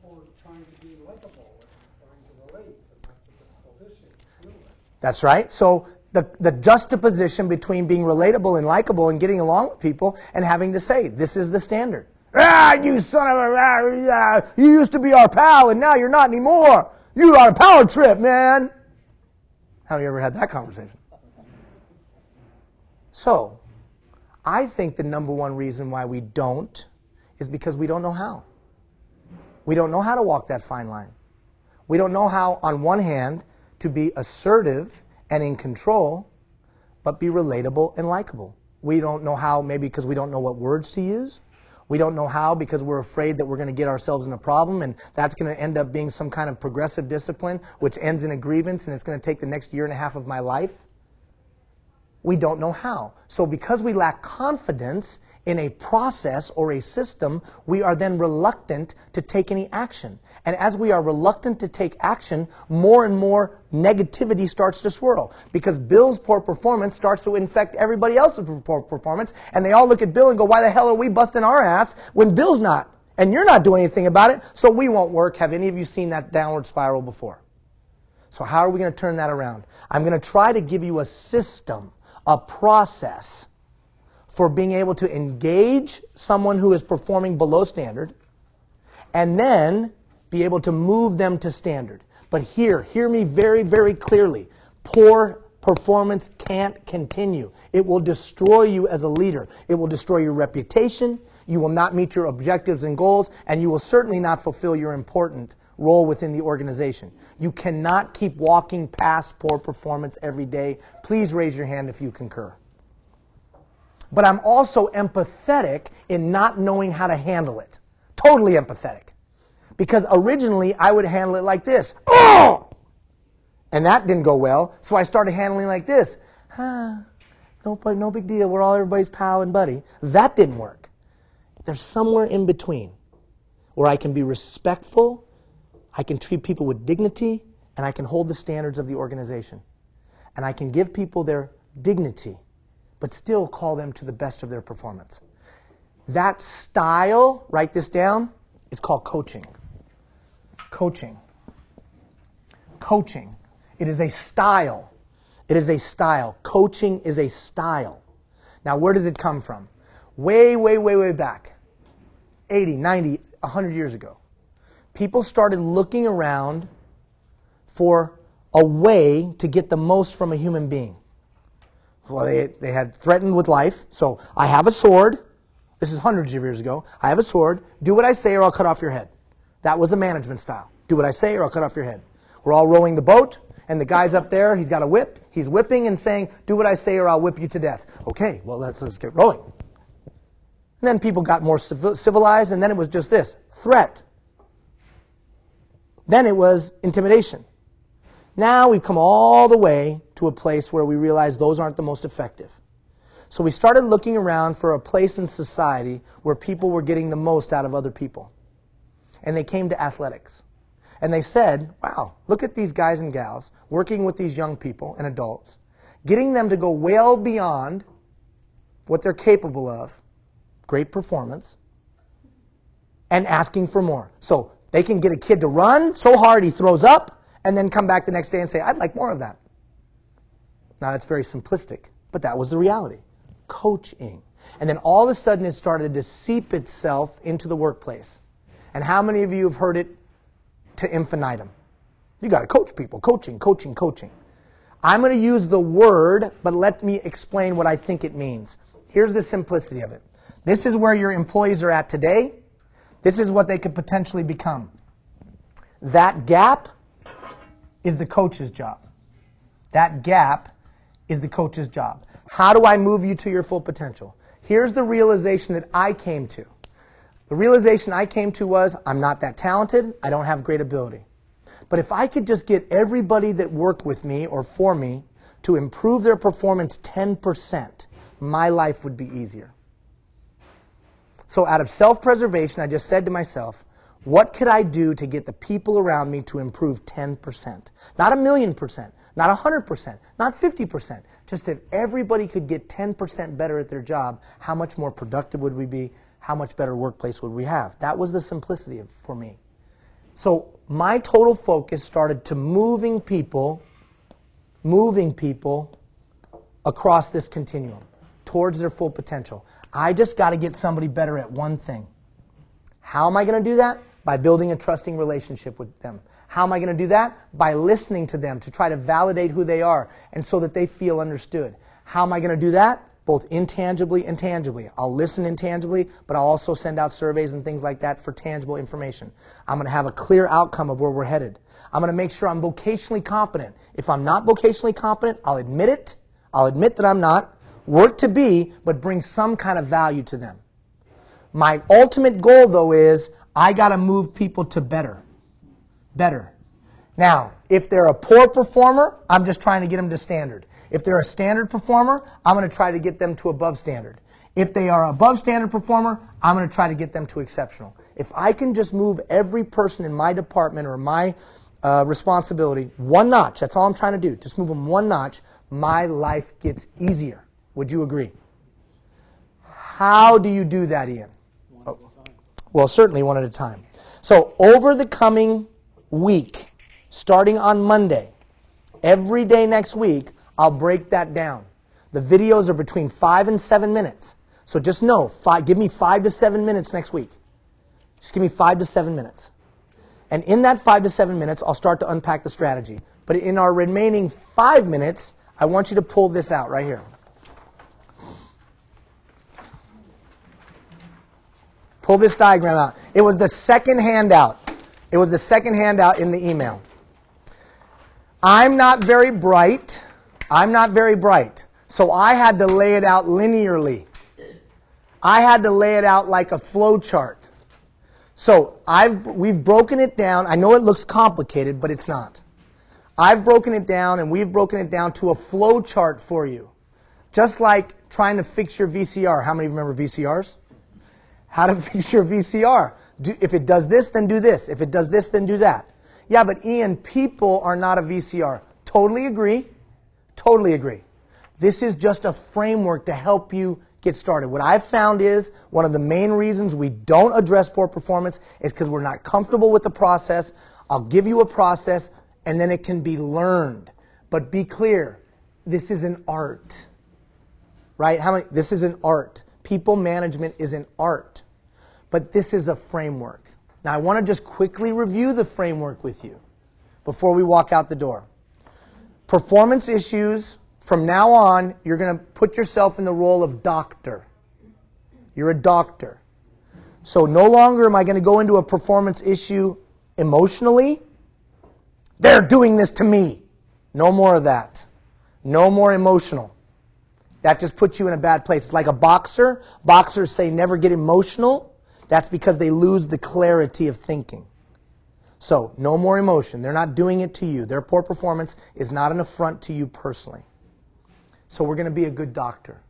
Or trying to be likable, or trying to relate, and that's a difficult issue to deal with. That's right. So the juxtaposition between being relatable and likable and getting along with people and having to say, this is the standard. Ah, you son of a... you used to be our pal and now you're not anymore. You are a power trip, man. Have you ever had that conversation? So, I think the number one reason why we don't is because we don't know how. We don't know how to walk that fine line. We don't know how, on one hand, to be assertive and in control, but be relatable and likable. We don't know how, maybe because we don't know what words to use. We don't know how because we're afraid that we're going to get ourselves in a problem and that's going to end up being some kind of progressive discipline which ends in a grievance and it's going to take the next year and a half of my life. We don't know how. So because we lack confidence in a process or a system, we are then reluctant to take any action. And as we are reluctant to take action, more and more negativity starts to swirl. Because Bill's poor performance starts to infect everybody else's poor performance. And they all look at Bill and go, why the hell are we busting our ass when Bill's not? And you're not doing anything about it, so we won't work. Have any of you seen that downward spiral before? So how are we going to turn that around? I'm going to try to give you a system, a process for being able to engage someone who is performing below standard and then be able to move them to standard. But hear me very, very clearly. Poor performance can't continue. It will destroy you as a leader. It will destroy your reputation. You will not meet your objectives and goals, and you will certainly not fulfill your important role within the organization. You cannot keep walking past poor performance every day. Please raise your hand if you concur. But I'm also empathetic in not knowing how to handle it. Totally empathetic. Because originally I would handle it like this. Oh! And that didn't go well, so I started handling like this. No big deal, we're all everybody's pal and buddy. That didn't work. There's somewhere in between where I can be respectful, I can treat people with dignity, and I can hold the standards of the organization. And I can give people their dignity, but still call them to the best of their performance. That style, write this down, is called coaching. Coaching. Coaching. It is a style. It is a style. Coaching is a style. Now, where does it come from? Way, way, way, way back. 80, 90, 100 years ago. People started looking around for a way to get the most from a human being. Well, they had threatened with life. So, I have a sword. This is hundreds of years ago. I have a sword. Do what I say or I'll cut off your head. That was a management style. Do what I say or I'll cut off your head. We're all rowing the boat, and the guy's up there, he's got a whip. He's whipping and saying, do what I say or I'll whip you to death. Okay, well, let's get rowing. And then people got more civilized, and then it was just this, threat. Then it was intimidation. Now we've come all the way to a place where we realize those aren't the most effective. So we started looking around for a place in society where people were getting the most out of other people. And they came to athletics. And they said, wow, look at these guys and gals working with these young people and adults, getting them to go well beyond what they're capable of great performance and asking for more. So they can get a kid to run so hard he throws up and then come back the next day and say, I'd like more of that. Now that's very simplistic, but that was the reality. Coaching. And then all of a sudden it started to seep itself into the workplace. And how many of you have heard it to infinitum? You got to coach people. Coaching, coaching, coaching. I'm going to use the word, but let me explain what I think it means. Here's the simplicity of it. This is where your employees are at today. This is what they could potentially become. That gap is the coach's job. That gap is the coach's job. How do I move you to your full potential? Here's the realization that I came to. The realization I came to was, I'm not that talented, I don't have great ability. But if I could just get everybody that worked with me or for me to improve their performance 10%, my life would be easier. So out of self-preservation, I just said to myself, what could I do to get the people around me to improve 10%? Not 1,000,000%, not 100%, not 50%. Just if everybody could get 10% better at their job, how much more productive would we be? How much better workplace would we have? That was the simplicity for me. So my total focus started to moving people across this continuum towards their full potential. I just got to get somebody better at one thing. How am I going to do that? By building a trusting relationship with them. How am I going to do that? By listening to them to try to validate who they are and so that they feel understood. How am I going to do that? Both intangibly and tangibly. I'll listen intangibly, but I'll also send out surveys and things like that for tangible information. I'm going to have a clear outcome of where we're headed. I'm going to make sure I'm vocationally competent. If I'm not vocationally competent, I'll admit it. I'll admit that I'm not. Work to be, but bring some kind of value to them. My ultimate goal, though, is I got to move people to better. Better. Now, if they're a poor performer, I'm just trying to get them to standard. If they're a standard performer, I'm going to try to get them to above standard. If they are above standard performer, I'm going to try to get them to exceptional. If I can just move every person in my department or my responsibility one notch, that's all I'm trying to do, just move them one notch, my life gets easier. Would you agree? How do you do that, Ian? Well, certainly one at a time. So over the coming week, starting on Monday, every day next week, I'll break that down. The videos are between 5 and 7 minutes. So just know, give me 5 to 7 minutes next week. Just give me 5 to 7 minutes. And in that 5 to 7 minutes, I'll start to unpack the strategy. But in our remaining 5 minutes, I want you to pull this out right here. Pull this diagram out. It was the second handout. It was the second handout in the email. I'm not very bright. So I had to lay it out linearly. I had to lay it out like a flow chart. So we've broken it down. I know it looks complicated, but it's not. I've broken it down, and we've broken it down to a flow chart for you. Just like trying to fix your VCR. How many remember VCRs? How to fix your VCR. If it does this, then do this. If it does this, then do that. Yeah, but Ian, people are not a VCR. Totally agree. Totally agree. This is just a framework to help you get started. What I've found is one of the main reasons we don't address poor performance is because we're not comfortable with the process. I'll give you a process, and then it can be learned. But be clear, this is an art. Right? This is an art. People management is an art. But this is a framework. Now, I want to just quickly review the framework with you before we walk out the door. Performance issues, from now on, you're going to put yourself in the role of doctor. You're a doctor. So no longer am I going to go into a performance issue emotionally. They're doing this to me. No more of that. No more emotional. That just puts you in a bad place. It's like a boxer. Boxers say never get emotional. That's because they lose the clarity of thinking. So, no more emotion. They're not doing it to you. Their poor performance is not an affront to you personally. So we're going to be a good doctor.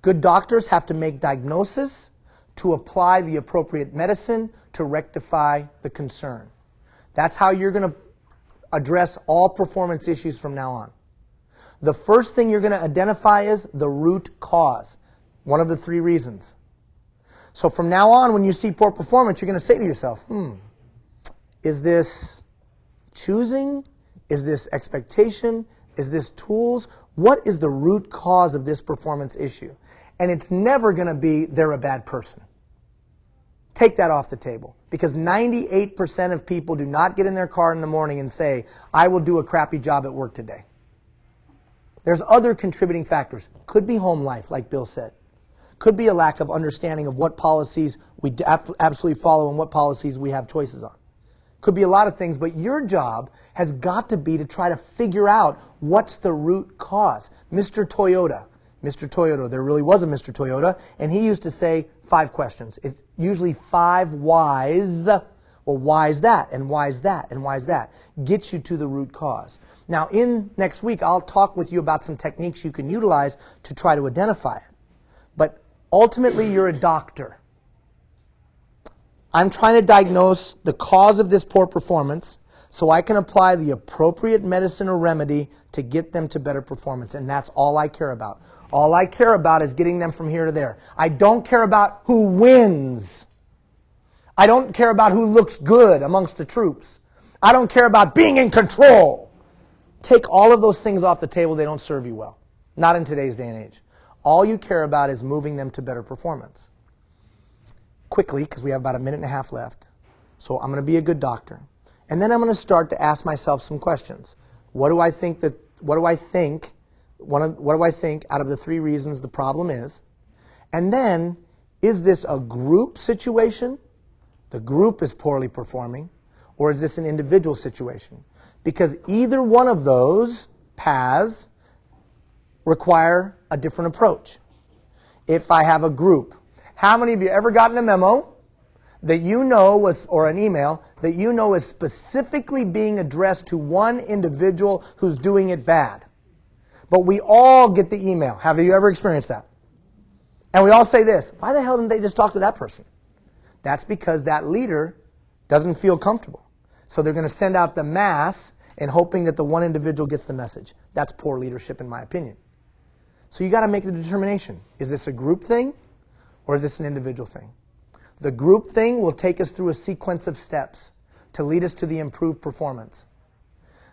Good doctors have to make diagnosis to apply the appropriate medicine to rectify the concern. That's how you're going to address all performance issues from now on. The first thing you're going to identify is the root cause. One of the 3 reasons. So from now on, when you see poor performance, you're going to say to yourself, is this choosing? Is this expectation? Is this tools? What is the root cause of this performance issue? And it's never going to be they're a bad person. Take that off the table. Because 98% of people do not get in their car in the morning and say, I will do a crappy job at work today. There's other contributing factors. Could be home life, like Bill said. Could be a lack of understanding of what policies we absolutely follow and what policies we have choices on. Could be a lot of things, but your job has got to be to try to figure out what's the root cause. Mr. Toyota, there really was a Mr. Toyota, and he used to say 5 questions. It's usually 5 whys. Well, why is that? And why is that? And why is that? Gets you to the root cause. Now, in next week, I'll talk with you about some techniques you can utilize to try to identify it. But ultimately, you're a doctor. I'm trying to diagnose the cause of this poor performance so I can apply the appropriate medicine or remedy to get them to better performance. And that's all I care about. All I care about is getting them from here to there. I don't care about who wins. I don't care about who looks good amongst the troops. I don't care about being in control. Take all of those things off the table. They don't serve you well. Not in today's day and age. All you care about is moving them to better performance. Quickly, because we have about a minute and a half left. So I'm going to be a good doctor. And then I'm going to start to ask myself some questions. What do I think out of the 3 reasons the problem is? And then, is this a group situation? The group is poorly performing. Or is this an individual situation? Because either one of those paths require a different approach. If I have a group, how many of you ever gotten a memo that you know was, or an email, that you know is specifically being addressed to one individual who's doing it bad? But we all get the email. Have you ever experienced that? And we all say this, why the hell didn't they just talk to that person? That's because that leader doesn't feel comfortable. So they're going to send out the mass and hoping that the one individual gets the message. That's poor leadership, in my opinion. So you got to make the determination. Is this a group thing or is this an individual thing? The group thing will take us through a sequence of steps to lead us to the improved performance.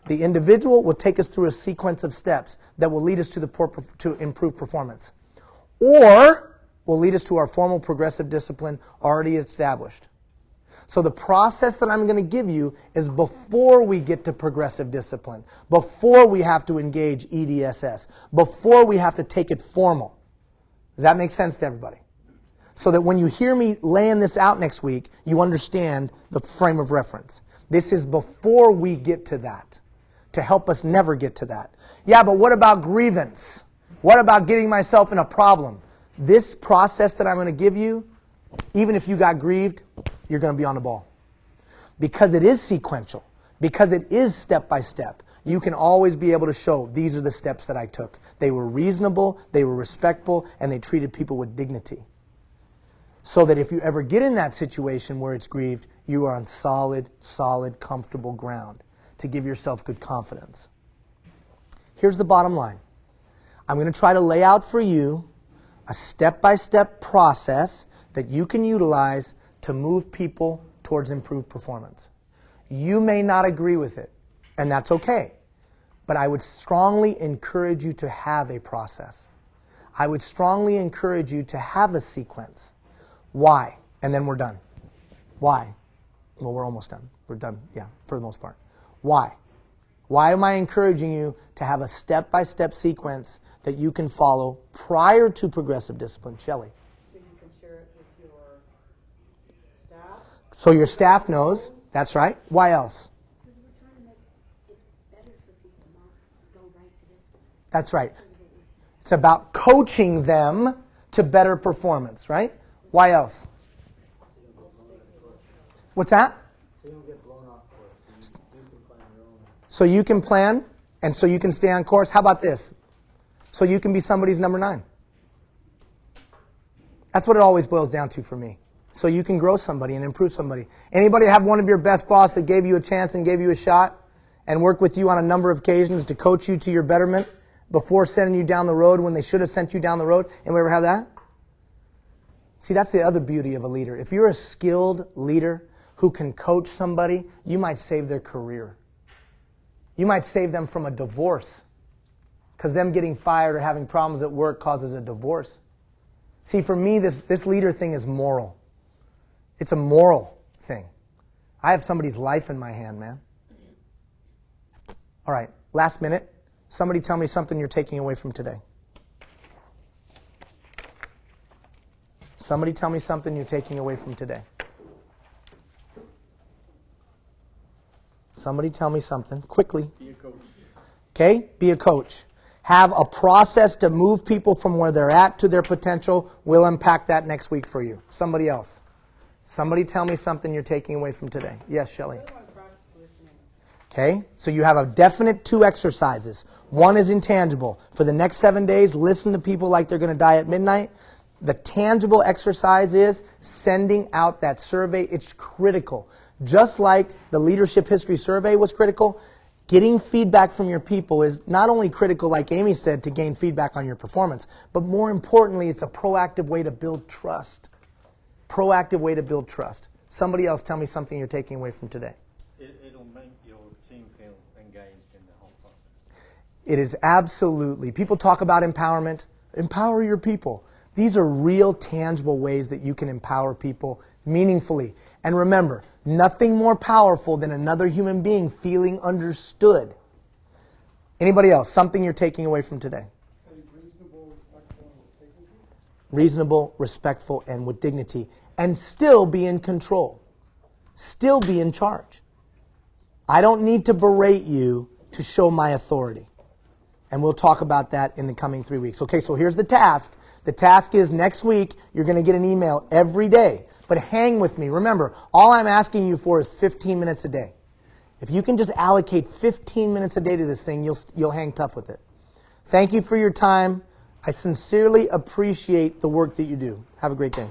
The individual will take us through a sequence of steps that will lead us to improved performance. Or will lead us to our formal progressive discipline already established. So the process that I'm going to give you is before we get to progressive discipline, before we have to engage EDSS, before we have to take it formal. Does that make sense to everybody? So that when you hear me laying this out next week, you understand the frame of reference. This is before we get to that, to help us never get to that. Yeah, but what about grievance? What about getting myself in a problem? This process that I'm going to give you, even if you got grieved, you're going to be on the ball. Because it is sequential, because it is step by step, you can always be able to show these are the steps that I took. They were reasonable, they were respectful, and they treated people with dignity. So that if you ever get in that situation where it's grieved, you are on solid, comfortable ground to give yourself good confidence. Here's the bottom line. I'm going to try to lay out for you a step-by-step process that you can utilize to move people towards improved performance. You may not agree with it, and that's okay. But I would strongly encourage you to have a process. I would strongly encourage you to have a sequence. Why? And then we're done. Why? Well, we're almost done. We're done, yeah, for the most part. Why? Why am I encouraging you to have a step-by-step sequence that you can follow prior to progressive discipline? Shelley? So you can share it with your staff? So your staff knows. That's right. Why else? Because we're trying to make it better for people, not go right to discipline. That's right. It's about coaching them to better performance, right? Why else? What's that? So you don't get blown off course. You can plan your own. So you can plan, and so you can stay on course. How about this? So you can be somebody's number 9. That's what it always boils down to for me. So you can grow somebody and improve somebody. Anybody have one of your best boss that gave you a chance and gave you a shot and worked with you on a number of occasions to coach you to your betterment before sending you down the road when they should have sent you down the road? Anybody ever have that? See, that's the other beauty of a leader. If you're a skilled leader who can coach somebody, you might save their career. You might save them from a divorce, because them getting fired or having problems at work causes a divorce. See, for me, this leader thing is moral. It's a moral thing. I have somebody's life in my hand, man. All right, last minute. Somebody tell me something you're taking away from today. Somebody tell me something you're taking away from today. Somebody tell me something quickly. Be a coach. Okay? Be a coach. Have a process to move people from where they're at to their potential. We'll unpack that next week for you. Somebody else. Somebody tell me something you're taking away from today. Yes, Shelley. I want to practice listening. Okay? So you have a definite 2 exercises. One is intangible. For the next 7 days, listen to people like they're going to die at midnight. The tangible exercise is sending out that survey. It's critical. Just like the Leadership History Survey was critical, getting feedback from your people is not only critical, like Amy said, to gain feedback on your performance, but more importantly, it's a proactive way to build trust. Proactive way to build trust. Somebody else tell me something you're taking away from today. It'll make your team feel engaged in the whole process. It is absolutely. People talk about empowerment. Empower your people. These are real, tangible ways that you can empower people meaningfully. And remember, nothing more powerful than another human being feeling understood. Anybody else? Something you're taking away from today? Say reasonable, respectful, and with dignity. Reasonable, respectful, and with dignity. And still be in control. Still be in charge. I don't need to berate you to show my authority. And we'll talk about that in the coming 3 weeks. Okay, so here's the task. The task is next week, you're going to get an email every day. But hang with me. Remember, all I'm asking you for is 15 minutes a day. If you can just allocate 15 minutes a day to this thing, you'll hang tough with it. Thank you for your time. I sincerely appreciate the work that you do. Have a great day.